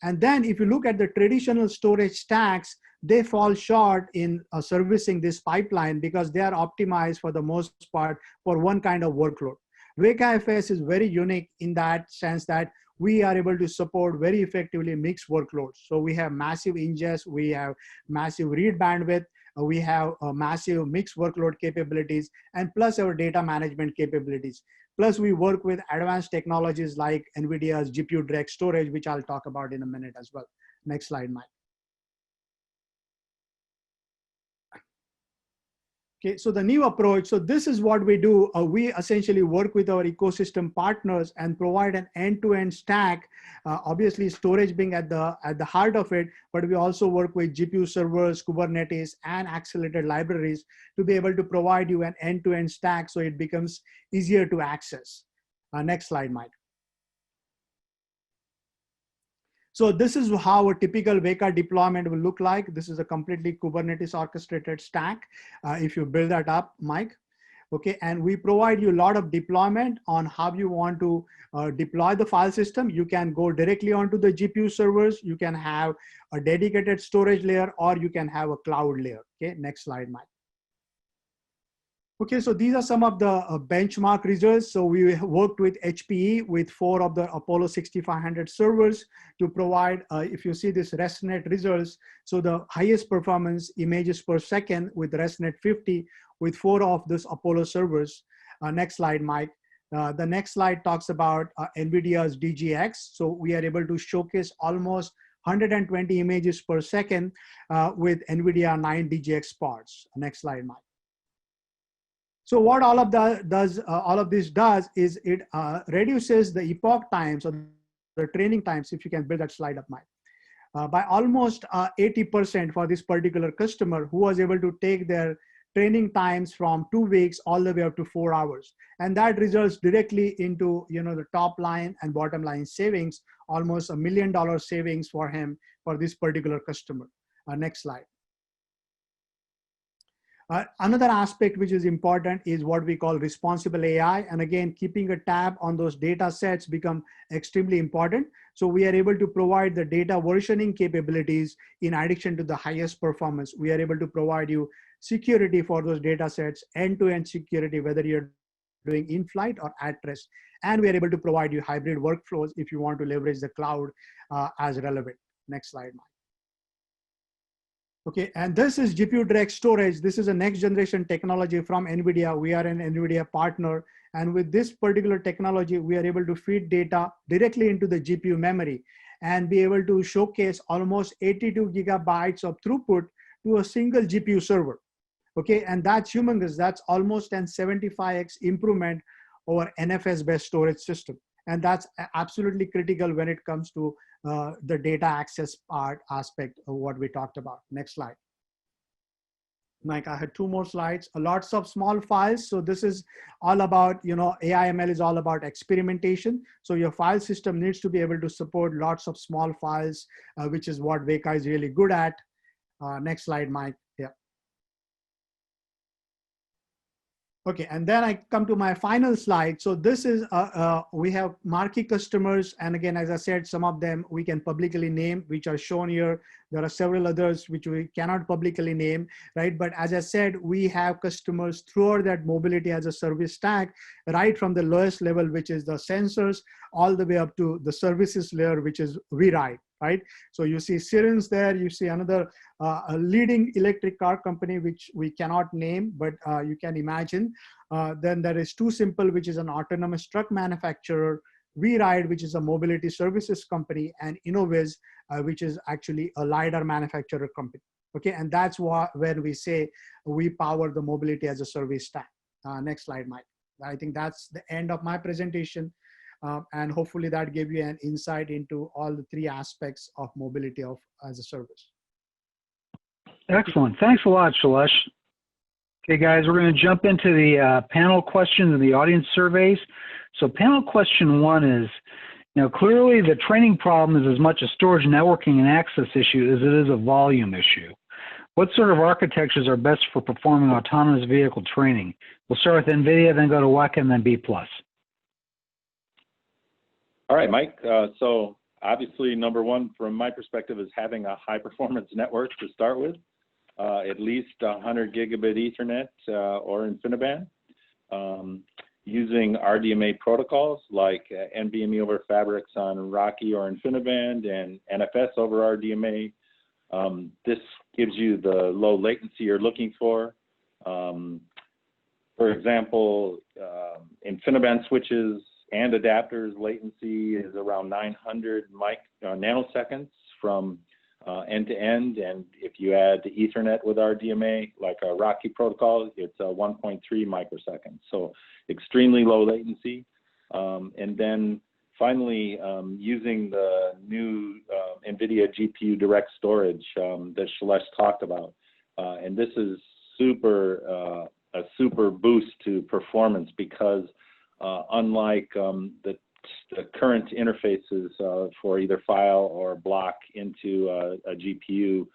And then if you look at the traditional storage stacks, they fall short in servicing this pipeline because they are optimized for the most part for one kind of workload. Weka FS is very unique in that sense that we are able to support very effectively mixed workloads. So we have massive ingest, we have massive read bandwidth, we have massive mixed workload capabilities, and plus our data management capabilities. Plus we work with advanced technologies like NVIDIA's GPU direct storage, which I'll talk about in a minute as well. Next slide, Mike. Okay, so the new approach, so this is what we do. We essentially work with our ecosystem partners and provide an end-to-end stack, obviously storage being at the heart of it, but we also work with GPU servers, Kubernetes, and accelerated libraries to be able to provide you an end-to-end stack so it becomes easier to access. Next slide, Mike. So this is how a typical Weka deployment will look like. This is a completely Kubernetes orchestrated stack. If you build that up, Mike. Okay, and we provide you a lot of deployment on how you want to deploy the file system. You can go directly onto the GPU servers. You can have a dedicated storage layer, or you can have a cloud layer. Okay, next slide, Mike. Okay, so these are some of the benchmark results. So we worked with HPE with 4 of the Apollo 6500 servers to provide, if you see this ResNet results, so the highest performance images per second with ResNet 50 with 4 of this Apollo servers. Next slide, Mike. The next slide talks about NVIDIA's DGX. So we are able to showcase almost 120 images per second with NVIDIA 9 DGX parts. Next slide, Mike. So what all of this does is it reduces the epoch times or the training times, if you can build that slide up, Mike, by almost 80% for this particular customer who was able to take their training times from 2 weeks all the way up to 4 hours. And that results directly into the top line and bottom line savings, almost $1 million savings for him for this particular customer. Next slide. Another aspect which is important is what we call responsible AI. And again, keeping a tab on those data sets become extremely important. So we are able to provide the data versioning capabilities in addition to the highest performance. We are able to provide you security for those data sets, end-to-end security, whether you're doing in-flight or at rest. And we are able to provide you hybrid workflows if you want to leverage the cloud as relevant. Next slide, Mike. Okay, and this is GPU direct storage. This is a next generation technology from NVIDIA. We are an NVIDIA partner. And with this particular technology, we are able to feed data directly into the GPU memory and be able to showcase almost 82 gigabytes of throughput to a single GPU server. Okay, and that's humongous. That's almost an 75x improvement over NFS-based storage system. And that's absolutely critical when it comes to the data access part aspect of what we talked about. Next slide. Mike, I had 2 more slides. Lots of small files. So this is all about, AI/ML is all about experimentation. So your file system needs to be able to support lots of small files, which is what Weka is really good at. Next slide, Mike. Yeah. Okay, and then I come to my final slide. So this is, we have marquee customers. And again, as I said, some of them we can publicly name, which are shown here. There are several others which we cannot publicly name, right? But as I said, we have customers throughout that mobility as a service stack, right from the lowest level, which is the sensors, all the way up to the services layer, which is WeRide, right? So you see Sirens there, you see another a leading electric car company, which we cannot name, but you can imagine. Then there is TuSimple, which is an autonomous truck manufacturer. WeRide, which is a mobility services company, and Innoviz, which is actually a LiDAR manufacturer company. Okay, and that's when we say we power the mobility as a service stack. Next slide, Mike. I think that's the end of my presentation. And hopefully that gave you an insight into all the three aspects of mobility as a service. Excellent. Thanks a lot, Shailesh. Okay, guys, we're going to jump into the panel questions and the audience surveys. So panel question 1 is, clearly the training problem is as much a storage, networking, and access issue as it is a volume issue. What sort of architectures are best for performing autonomous vehicle training? We'll start with NVIDIA, then go to WEC, and then B+. All right, Mike. So obviously, number one, from my perspective, is having a high-performance network to start with, at least 100 gigabit Ethernet or InfiniBand. Using RDMA protocols like NVMe over Fabrics on Rocky or InfiniBand and NFS over RDMA. This gives you the low latency you're looking for. For example, InfiniBand switches and adapters latency is around 900 nanoseconds from end to end, and if you add Ethernet with RDMA, like a Rocky protocol, it's 1.3 microseconds. So extremely low latency. And then finally, using the new NVIDIA GPU Direct Storage that Shailesh talked about, and this is a super boost to performance because unlike the current interfaces for either file or block into a GPU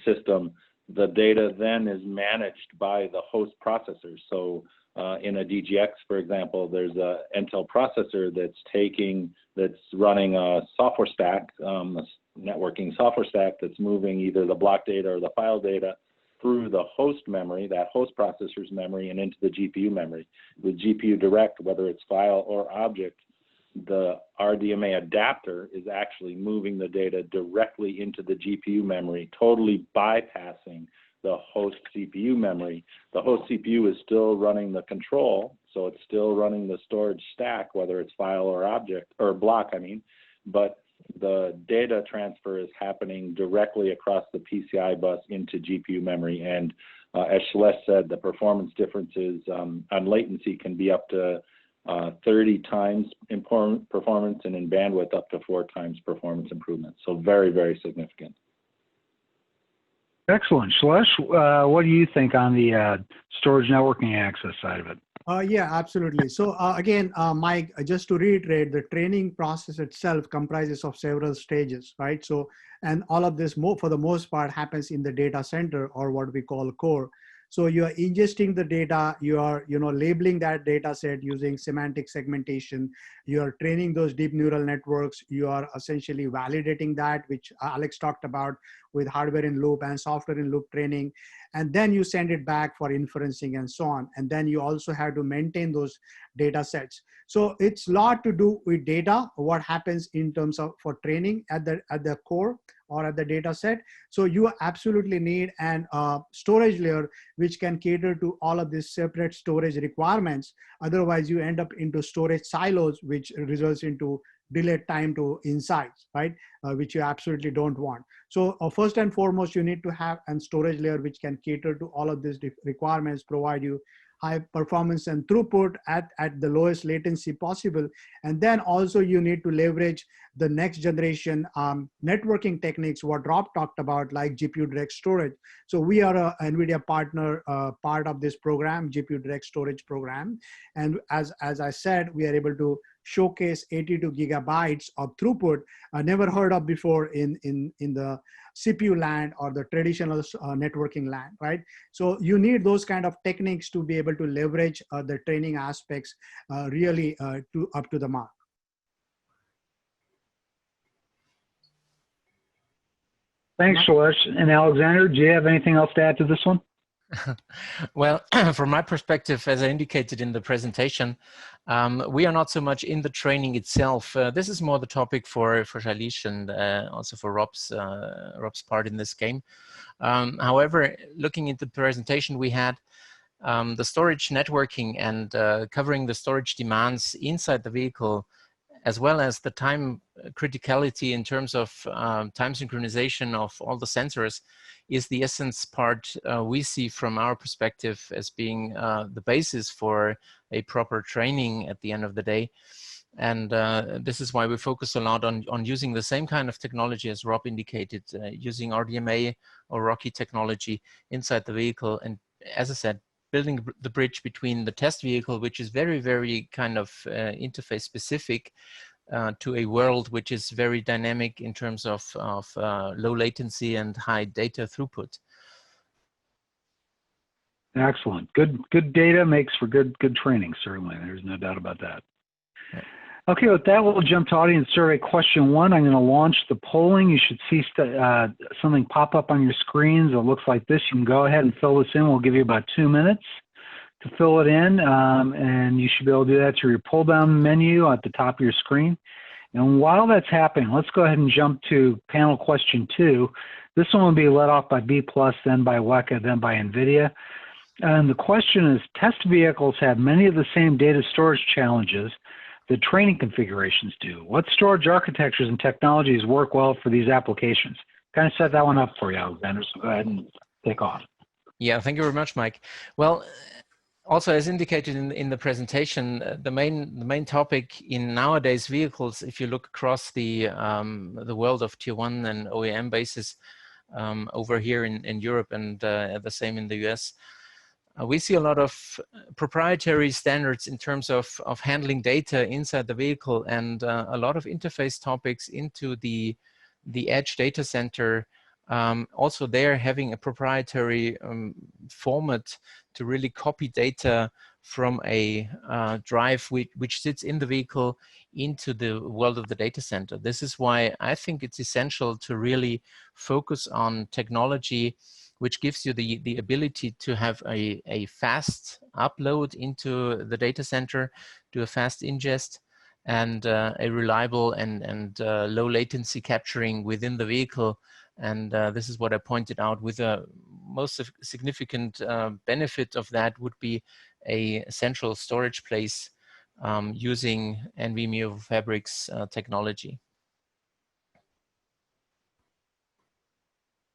system, the data then is managed by the host processor. So in a DGX, for example, there's a Intel processor that's running a software stack, a networking software stack that's moving either the block data or the file data through the host memory, that host processor's memory, and into the GPU memory. With GPU Direct, whether it's file or object, the RDMA adapter is actually moving the data directly into the GPU memory, totally bypassing the host CPU memory. The host CPU is still running the control, so it's still running the storage stack, whether it's file or object, or block, I mean, but the data transfer is happening directly across the PCI bus into GPU memory. And as Shailesh said, the performance differences on latency can be up to 30 times in performance, and in bandwidth up to 4 times performance improvement. So very, very significant. Excellent. Shailesh, what do you think on the storage, networking, access side of it? Yeah, absolutely. So again, Mike, just to reiterate, the training process itself comprises of several stages, right? So, and all of this, for the most part, happens in the data center, or what we call core. So you are ingesting the data, you are labeling that data set using semantic segmentation, you are training those deep neural networks, you are essentially validating that, which Alex talked about with hardware in loop and software in loop training, and then you send it back for inferencing and so on. And then you also have to maintain those data sets. So it's a lot to do with data, what happens in terms of for training at the core or at the data set. So you absolutely need an storage layer which can cater to all of these separate storage requirements. Otherwise, you end up into storage silos, which results into delayed time to insights, right? Which you absolutely don't want. So first and foremost, you need to have a storage layer which can cater to all of these requirements, provide you high performance and throughput at the lowest latency possible. And then also you need to leverage the next generation networking techniques, what Rob talked about, like GPU Direct Storage. So we are a NVIDIA partner, part of this program, GPU Direct Storage program. And as I said, we are able to showcase 82 gigabytes of throughput never heard of before in the CPU land or the traditional networking land, right? So you need those kind of techniques to be able to leverage the training aspects really up to the mark. Thanks, Shailesh. And Alexander, do you have anything else to add to this one? Well, from my perspective, as I indicated in the presentation, we are not so much in the training itself. This is more the topic for Shailesh and also for Rob's part in this game. However, looking into the presentation we had, the storage networking and covering the storage demands inside the vehicle as well as the time criticality in terms of time synchronization of all the sensors, is the essence part we see from our perspective as being the basis for a proper training at the end of the day. And this is why we focus a lot on using the same kind of technology as Rob indicated, using RDMA or RoCE technology inside the vehicle. And as I said, building the bridge between the test vehicle, which is very, very kind of interface specific, to a world which is very dynamic in terms of low latency and high data throughput. Excellent. Good data makes for good training, certainly. There's no doubt about that. Right. Okay, with that, we'll jump to audience survey question 1. I'm going to launch the polling. You should see something pop up on your screens. It looks like this. You can go ahead and fill this in. We'll give you about 2 minutes to fill it in, and you should be able to do that through your pull-down menu at the top of your screen. And while that's happening, let's go ahead and jump to panel question 2. This one will be led off by B+, then by WECA, then by NVIDIA. And the question is, test vehicles have many of the same data storage challenges that training configurations do. What storage architectures and technologies work well for these applications? Kind of set that one up for you, Alexander, so go ahead and take off. Yeah, thank you very much, Mike. Well, also as indicated in the presentation, the main topic in nowadays vehicles, if you look across the world of tier 1 and OEM bases over here in Europe and the same in the US, we see a lot of proprietary standards in terms of handling data inside the vehicle, and a lot of interface topics into the edge data center. Also there having a proprietary format to really copy data from a drive which sits in the vehicle into the world of the data center. This is why I think it's essential to really focus on technology which gives you the ability to have a fast upload into the data center, do a fast ingest, and a reliable and low latency capturing within the vehicle. And this is what I pointed out with the most significant benefit of that would be a central storage place using NVMe Fabrics technology.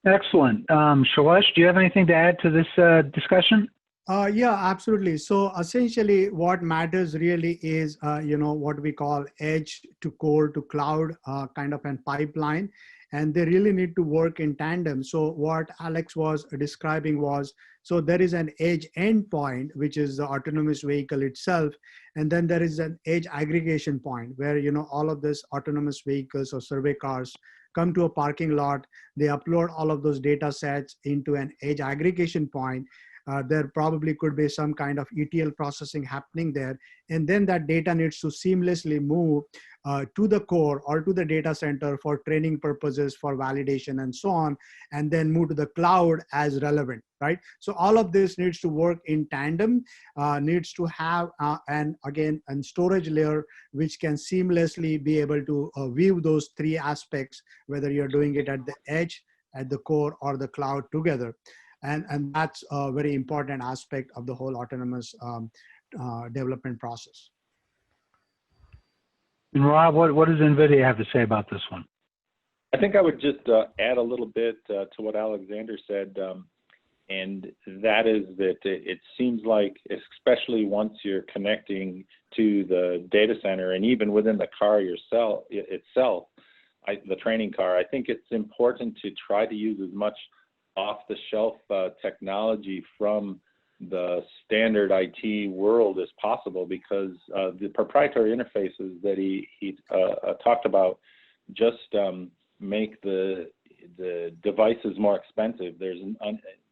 Excellent. Shailesh, do you have anything to add to this discussion? Yeah, absolutely. So essentially what matters really is, what we call edge to core to cloud kind of a pipeline, and they really need to work in tandem. So what Alex was describing was, so there is an edge endpoint, which is the autonomous vehicle itself. And then there is an edge aggregation point where, all of this autonomous vehicles or survey cars come to a parking lot, they upload all of those data sets into an edge aggregation point. There probably could be some kind of ETL processing happening there. And then that data needs to seamlessly move to the core or to the data center for training purposes, for validation and so on, and then move to the cloud as relevant, right? So all of this needs to work in tandem, needs to have, and again, a storage layer which can seamlessly be able to view those 3 aspects, whether you're doing it at the edge, at the core, or the cloud together. And that's a very important aspect of the whole autonomous development process. And Rob, what does NVIDIA have to say about this one? I think I would just add a little bit to what Alexander said, and that is that it seems like, especially once you're connecting to the data center and even within the car itself, the training car, I think it's important to try to use as much off-the-shelf technology from the standard IT world as possible, because the proprietary interfaces that he talked about just make the devices more expensive. There's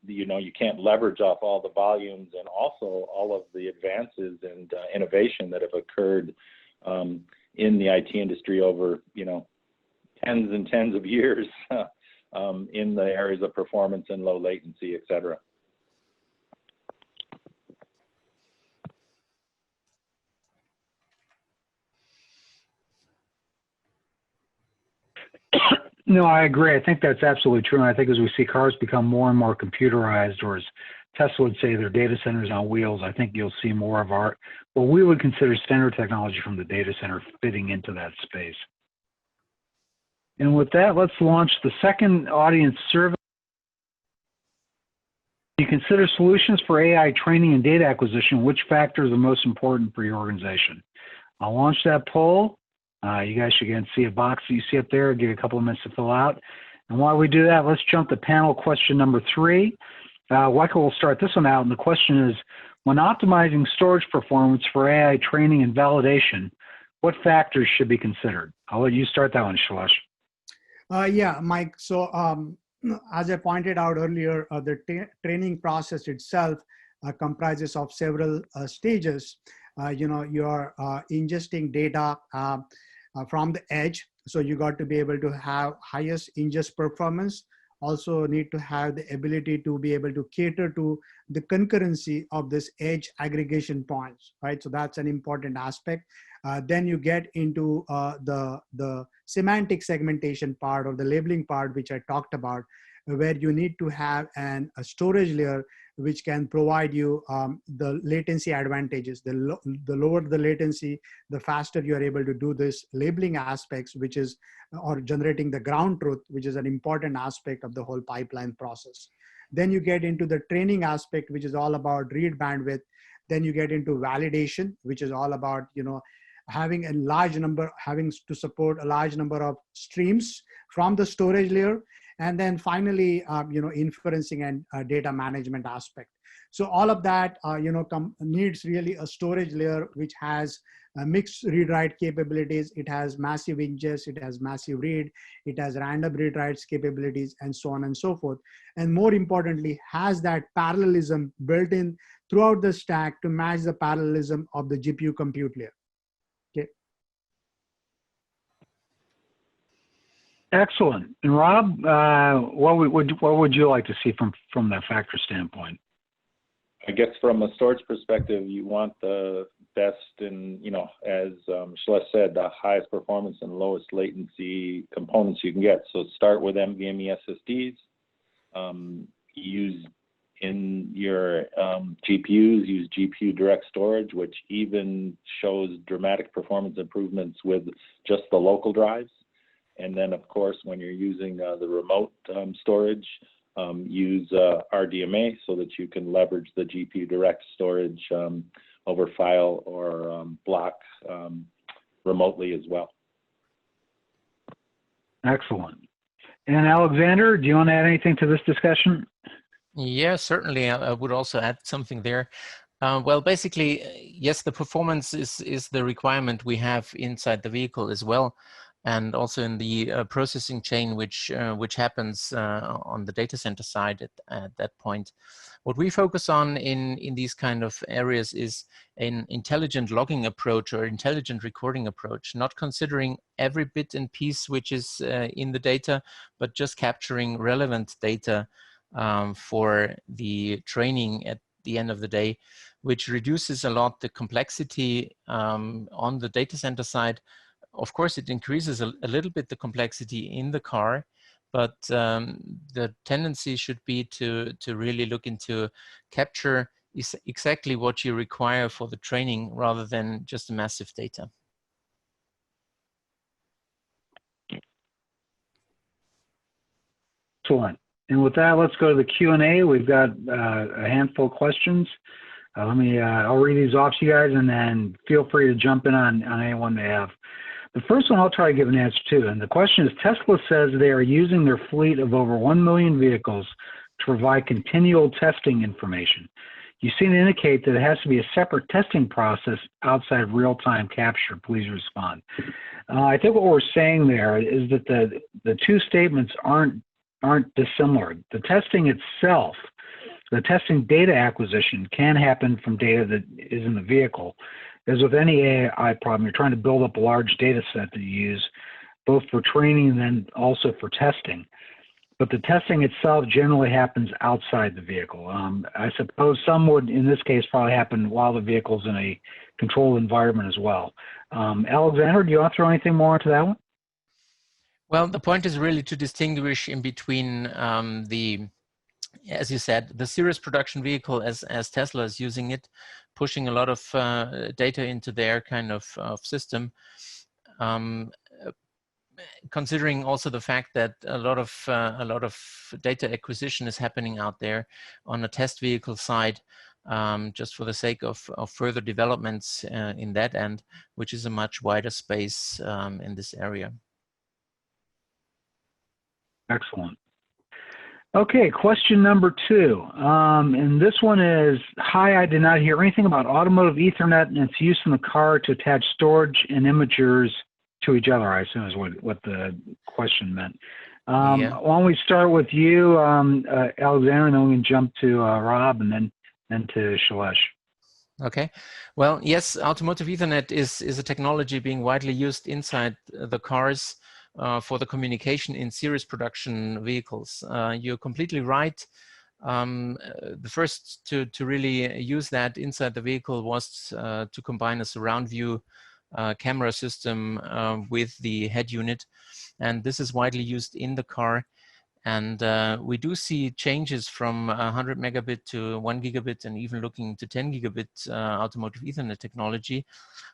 you can't leverage off all the volumes and also all of the advances and innovation that have occurred in the IT industry over tens and tens of years in the areas of performance and low latency, et cetera. No, I agree. I think that's absolutely true. And I think as we see cars become more and more computerized, or as Tesla would say their data centers on wheels. I think you'll see more of our, what we would consider standard technology from the data center fitting into that space. And with that, let's launch the second audience survey. You consider solutions for AI training and data acquisition. Which factors are most important for your organization? I'll launch that poll. You guys should again see a box that you see up there. Give you a couple of minutes to fill out. And while we do that, let's jump to panel question number 3. Weike will start this one out. And the question is, when optimizing storage performance for AI training and validation, what factors should be considered? I'll let you start that one, Shailesh. Yeah, Mike. So as I pointed out earlier, the training process itself comprises of several stages. You're ingesting data from the edge. So you got to be able to have highest ingest performance. Also need to have the ability to be able to cater to the concurrency of this edge aggregation points, right? So that's an important aspect. Then you get into the semantic segmentation part or the labeling part, which I talked about, where you need to have a storage layer which can provide you the latency advantages. The lower the latency, the faster you are able to do this labeling aspects, which is, or generating the ground truth, which is an important aspect of the whole pipeline process. Then you get into the training aspect, which is all about read bandwidth. Then you get into validation, which is all about, having to support a large number of streams from the storage layer. And then finally, inferencing and data management aspect. So all of that, needs really a storage layer which has mixed read-write capabilities. It has massive ingest, it has massive read, it has random read-writes capabilities, and so on and so forth. And more importantly, has that parallelism built in throughout the stack to match the parallelism of the GPU compute layer. Okay. Excellent. And Rob, what would you like to see from that factor standpoint? I guess from a storage perspective, you want the best and, as Shailesh said, the highest performance and lowest latency components you can get. So start with NVMe SSDs. Use in your GPUs, use GPU direct storage, which even shows dramatic performance improvements with just the local drives. And then, of course, when you're using the remote storage, use RDMA so that you can leverage the GPU direct storage over file or block remotely as well. Excellent. And Alexander, do you want to add anything to this discussion? Yeah, certainly. I would also add something there. Well, basically, yes, the performance is the requirement we have inside the vehicle as well, and also in the processing chain, which happens on the data center side at that point. What we focus on in these kind of areas is an intelligent logging approach or intelligent recording approach, not considering every bit and piece which is in the data, but just capturing relevant data for the training at the end of the day, which reduces a lot the complexity on the data center side. Of course, it increases a little bit the complexity in the car, but the tendency should be to really look into capture exactly what you require for the training rather than just massive data. Excellent. And with that, let's go to the Q&A. We've got a handful of questions. I'll read these off to you guys, and then feel free to jump in on anyone they have. The first one I'll try to give an answer to, and the question is, Tesla says they are using their fleet of over 1 million vehicles to provide continual testing information. You seem to indicate that it has to be a separate testing process outside of real-time capture. Please respond. I think what we're saying there is that the two statements aren't dissimilar. The testing itself, the testing data acquisition can happen from data that is in the vehicle. As with any AI problem, you're trying to build up a large data set that you use both for training and then also for testing. But the testing itself generally happens outside the vehicle. I suppose some would, in this case, probably happen while the vehicle's in a controlled environment as well. Alexander, do you want to throw anything more into that one? Well, the point is really to distinguish in between the as you said, the series production vehicle, as Tesla is using it, pushing a lot of data into their kind of system. Considering also the fact that a lot of data acquisition is happening out there on the test vehicle side, just for the sake of further developments in that end, which is a much wider space in this area. Excellent. Okay, question number 2. And this one is, hi, I did not hear anything about automotive Ethernet and its use in the car to attach storage and imagers to each other, I assume is what the question meant. Yeah. Why don't we start with you, Alexander, and then we can jump to Rob and then to Shailesh. Okay. Well, yes, automotive Ethernet is a technology being widely used inside the cars for the communication in series production vehicles. You're completely right. The first to really use that inside the vehicle was to combine a surround view camera system with the head unit. And this is widely used in the car. And we do see changes from 100 megabit to 1 gigabit and even looking to 10 gigabit automotive Ethernet technology.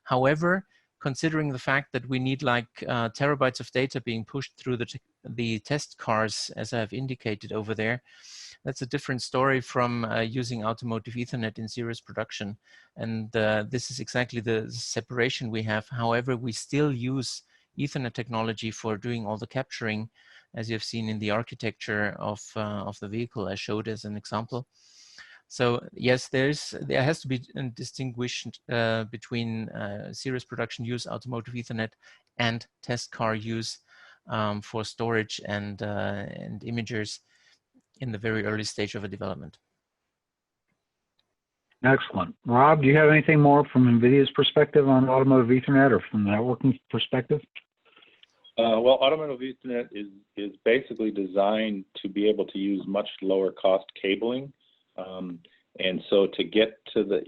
However, considering the fact that we need like terabytes of data being pushed through the test cars, as I have indicated over there, that's a different story from using automotive Ethernet in series production. And this is exactly the separation we have. However, we still use Ethernet technology for doing all the capturing, as you've seen in the architecture of the vehicle I showed as an example. So yes, there has to be a distinguish between series production use, automotive Ethernet, and test car use for storage and imagers in the very early stage of a development. Excellent. Rob, do you have anything more from NVIDIA's perspective on automotive Ethernet or from the networking perspective? Well, automotive Ethernet is basically designed to be able to use much lower cost cabling. And so to get to the,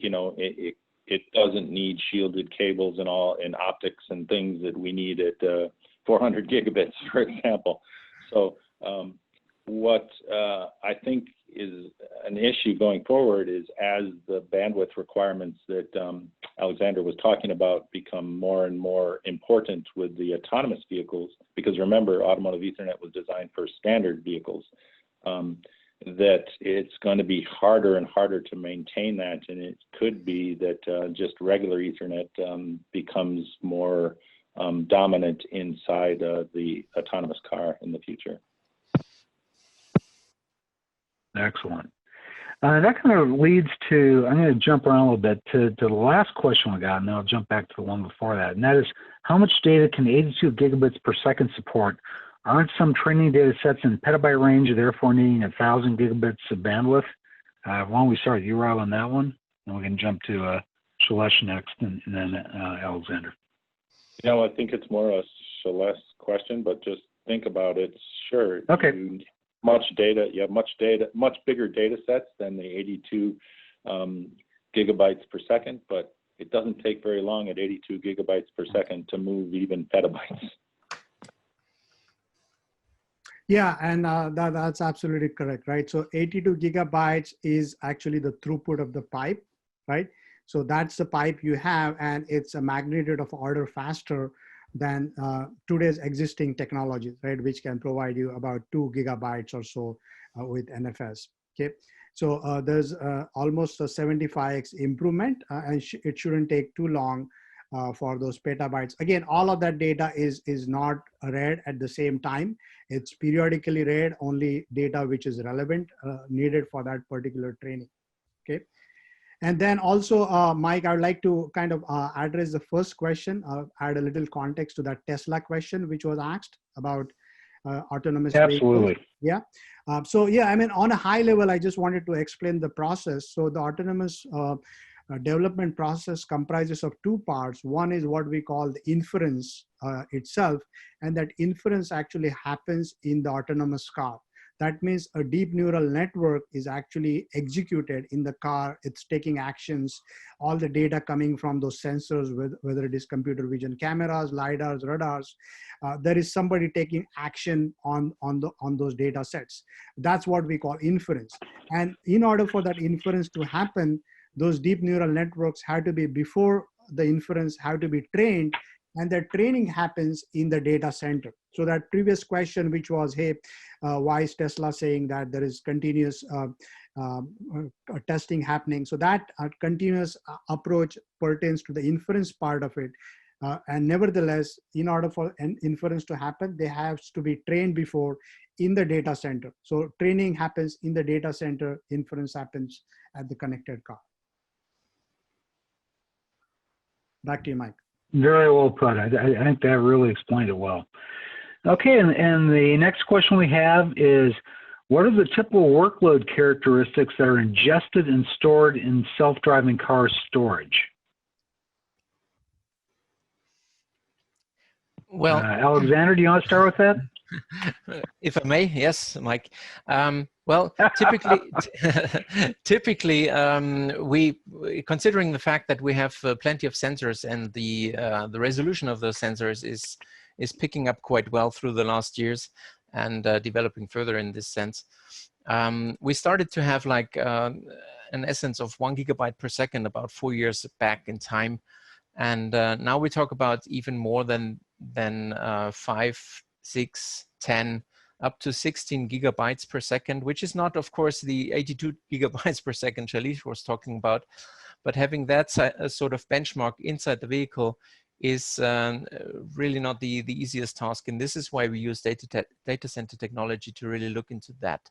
it doesn't need shielded cables and optics and things that we need at 400 gigabits, for example. So what I think is an issue going forward is as the bandwidth requirements that Alexander was talking about become more and more important with the autonomous vehicles, because remember, automotive Ethernet was designed for standard vehicles, that it's going to be harder and harder to maintain that. And it could be that just regular Ethernet becomes more dominant inside the autonomous car in the future. Excellent. That kind of leads to, I'm going to jump around a little bit to the last question we got, and then I'll jump back to the one before that. And that is, how much data can 82 gigabits per second support? Aren't some training data sets in petabyte range, therefore needing 1,000 gigabits of bandwidth? Why don't we start with you, Rob, on that one? And we can jump to Shailesh next, and then Alexander. I think it's more a Shailesh question, but just think about it. Sure. Okay. Much bigger data sets than the 82 gigabytes per second, but it doesn't take very long at 82 gigabytes per second to move even petabytes. Yeah, and that's absolutely correct, right? So 82 gigabytes is actually the throughput of the pipe, right? So that's the pipe you have, and it's a magnitude of order faster than today's existing technologies, right? Which can provide you about 2 gigabytes or so with NFS, okay? So there's almost a 75x improvement, and it shouldn't take too long for those petabytes. Again, all of that data is not read at the same time. It's periodically read, only data which is relevant needed for that particular training, okay? And then also, Mike, I would like to kind of address the first question, add a little context to that Tesla question, which was asked about autonomous Absolutely. vehicles. Yeah. So yeah, I mean, on a high level, I just wanted to explain the process. So the autonomous development process comprises of two parts. One is what we call the inference itself, and that inference actually happens in the autonomous car. That means a deep neural network is actually executed in the car. It's taking actions, all the data coming from those sensors, whether it is computer vision cameras, LiDARs, radars. There is somebody taking action on those data sets. That's what we call inference. And in order for that inference to happen, those deep neural networks have to be, before the inference, have to be trained, and the training happens in the data center. So that previous question, which was, hey, why is Tesla saying that there is continuous testing happening? So that continuous approach pertains to the inference part of it. And nevertheless, in order for an inference to happen, they have to be trained before in the data center. So training happens in the data center, inference happens at the connected car. Back to you, Mike. Very well put. I think that really explained it well. Okay, and the next question we have is, what are the typical workload characteristics that are ingested and stored in self-driving car storage? Well, Alexander, do you want to start with that? If I may, yes, Mike. Well, typically, we, considering the fact that we have plenty of sensors and the resolution of those sensors is picking up quite well through the last years and developing further in this sense. We started to have like an essence of 1 gigabyte per second about 4 years back in time, and now we talk about even more than 5, 6, 10, up to 16 gigabytes per second, which is not, of course, the 82 gigabytes per second Shailesh was talking about, but having that sort of benchmark inside the vehicle is really not the easiest task. And this is why we use data center technology to really look into that.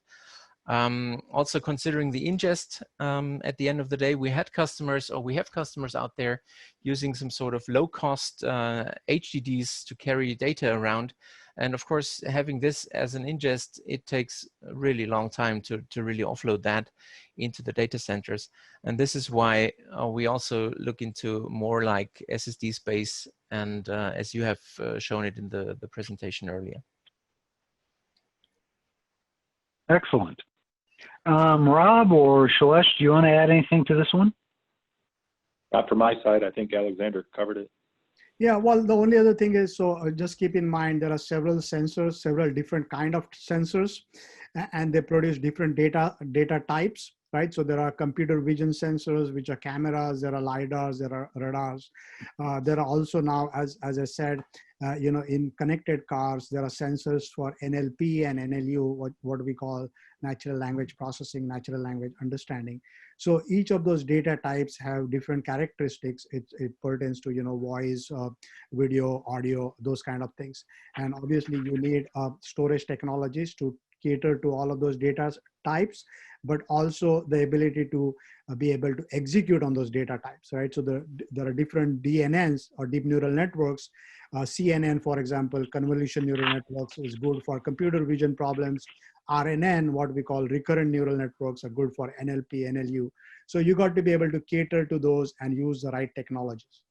Also considering the ingest, at the end of the day, we had customers, or we have customers out there using some sort of low cost HDDs to carry data around. And of course, having this as an ingest, it takes a really long time to really offload that into the data centers. And this is why we also look into more like SSD space, and as you have shown it in the presentation earlier. Excellent. Rob or Shailesh, do you want to add anything to this one? Not from my side. I think Alexander covered it. Yeah, well, the only other thing is, so just keep in mind, there are several sensors, several different kind of sensors, and they produce different data types, right? So there are computer vision sensors, which are cameras, there are LiDARs, there are radars. There are also now, as I said, in connected cars, there are sensors for NLP and NLU, what we call natural language processing, natural language understanding. So each of those data types have different characteristics. It pertains to, voice, video, audio, those kind of things. And obviously you need storage technologies to cater to all of those data types, but also the ability to be able to execute on those data types, right? So there are different DNNs, or deep neural networks. CNN, for example, convolution neural networks, is good for computer vision problems. RNN, what we call recurrent neural networks, are good for NLP, NLU. So you got to be able to cater to those and use the right technologies.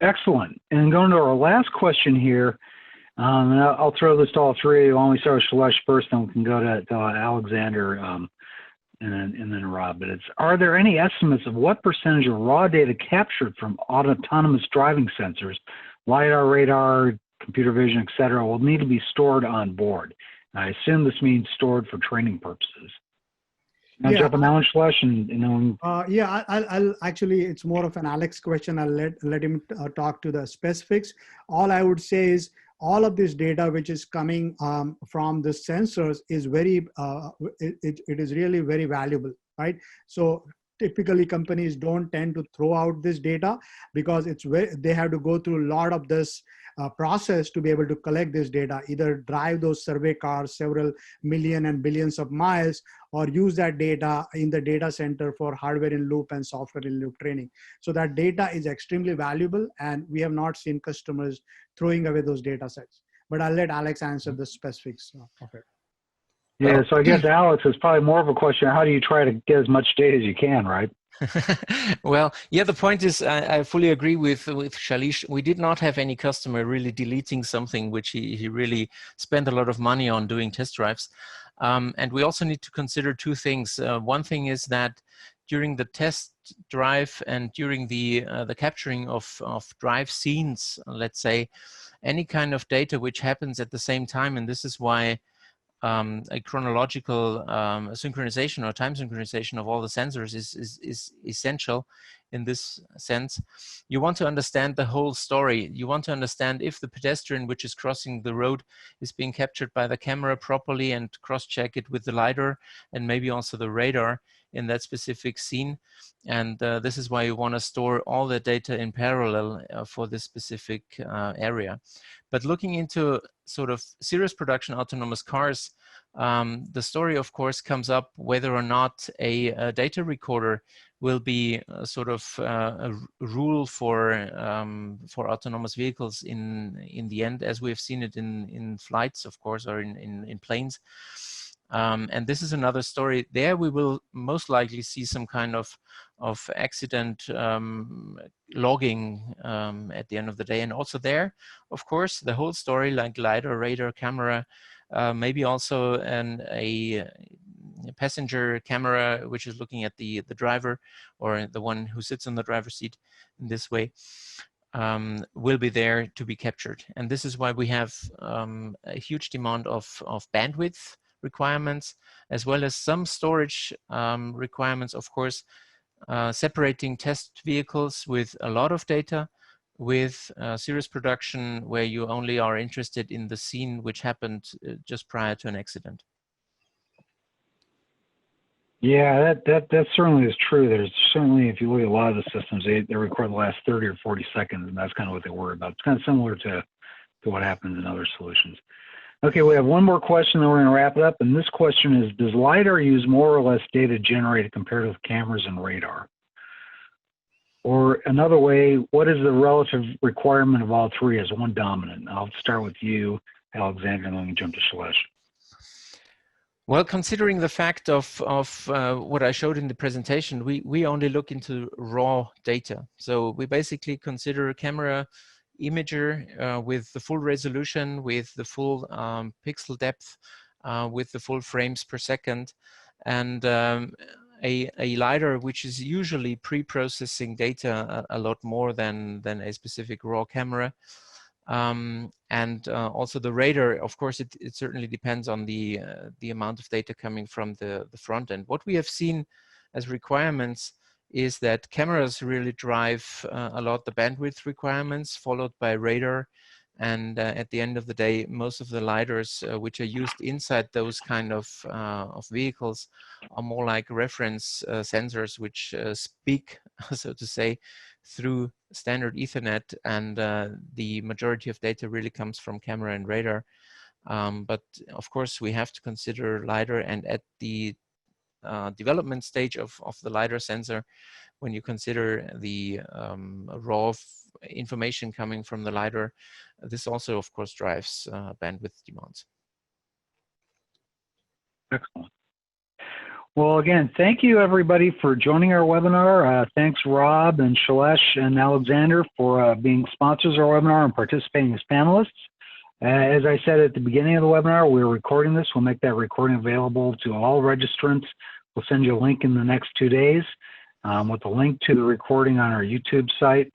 Excellent. And going to our last question here, and I'll throw this to all three. Why don't we start with Shailesh first, then we can go to Alexander and then Rob. But are there any estimates of what percentage of raw data captured from autonomous driving sensors, LiDAR, radar, computer vision, et cetera, will need to be stored on board? And I assume this means stored for training purposes. Now jump on that one, Shailesh, and then yeah, I'll actually, it's more of an Alex question. I'll let him talk to the specifics. All I would say is, all of this data which is coming from the sensors is very, it is really very valuable, right? So typically companies don't tend to throw out this data because they have to go through a lot of this process to be able to collect this data, either drive those survey cars several million and billions of miles, or use that data in the data center for hardware in loop and software in loop training. So that data is extremely valuable, and we have not seen customers throwing away those data sets. But I'll let Alex answer the specifics of it. Yeah, so I guess Alex is probably more of a question, how do you try to get as much data as you can, right? Well, yeah, the point is, I fully agree with Shailesh. We did not have any customer really deleting something which he really spent a lot of money on doing test drives. And we also need to consider two things. One thing is that during the test drive and during the capturing of drive scenes, let's say, any kind of data which happens at the same time, and this is why a chronological synchronization or time synchronization of all the sensors is essential in this sense. You want to understand the whole story. You want to understand if the pedestrian which is crossing the road is being captured by the camera properly and cross-check it with the LiDAR and maybe also the radar in that specific scene. And this is why you want to store all the data in parallel for this specific area. But looking into sort of serious production autonomous cars, the story, of course, comes up whether or not a data recorder will be sort of a rule for autonomous vehicles in the end, as we've seen it in flights, of course, or in planes. And this is another story. There we will most likely see some kind of accident logging at the end of the day. And also there, of course, the whole story, like LiDAR, radar, camera, maybe also a passenger camera, which is looking at the driver or the one who sits on the driver's seat in this way, will be there to be captured. And this is why we have a huge demand of bandwidth requirements, as well as some storage requirements, of course, separating test vehicles with a lot of data with serious production where you only are interested in the scene which happened just prior to an accident. Yeah, that certainly is true. There's certainly, if you look at a lot of the systems, they record the last 30 or 40 seconds, and that's kind of what they worry about. It's kind of similar to what happens in other solutions. Okay, we have one more question, then we're going to wrap it up. And this question is, does LiDAR use more or less data generated compared with cameras and radar? Or another way, what is the relative requirement of all three as one dominant? I'll start with you, Alexander, and then we can jump to Shailesh. Well, considering the fact of what I showed in the presentation, we only look into raw data. So we basically consider a camera imager with the full resolution, with the full pixel depth, with the full frames per second, and a LiDAR which is usually pre-processing data a lot more than a specific raw camera. And also the radar, of course, it certainly depends on the amount of data coming from the front end. What we have seen as requirements is that cameras really drive a lot the bandwidth requirements, followed by radar. And at the end of the day, most of the LiDARs which are used inside those kind of vehicles are more like reference sensors which speak, so to say, through standard Ethernet, and the majority of data really comes from camera and radar. But of course, we have to consider LiDAR, and at the development stage of the LiDAR sensor, when you consider the raw information coming from the LiDAR, this also, of course, drives bandwidth demands. Excellent. Well, again, thank you, everybody, for joining our webinar. Thanks, Rob and Shailesh and Alexander, for being sponsors of our webinar and participating as panelists. As I said at the beginning of the webinar, we're recording this. We'll make that recording available to all registrants. We'll send you a link in the next 2 days with a link to the recording on our YouTube site,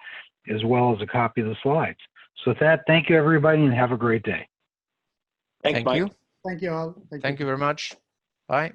as well as a copy of the slides. So with that, thank you, everybody, and have a great day. Thanks, Mike. You. Thank you all. Thank you very much. Bye.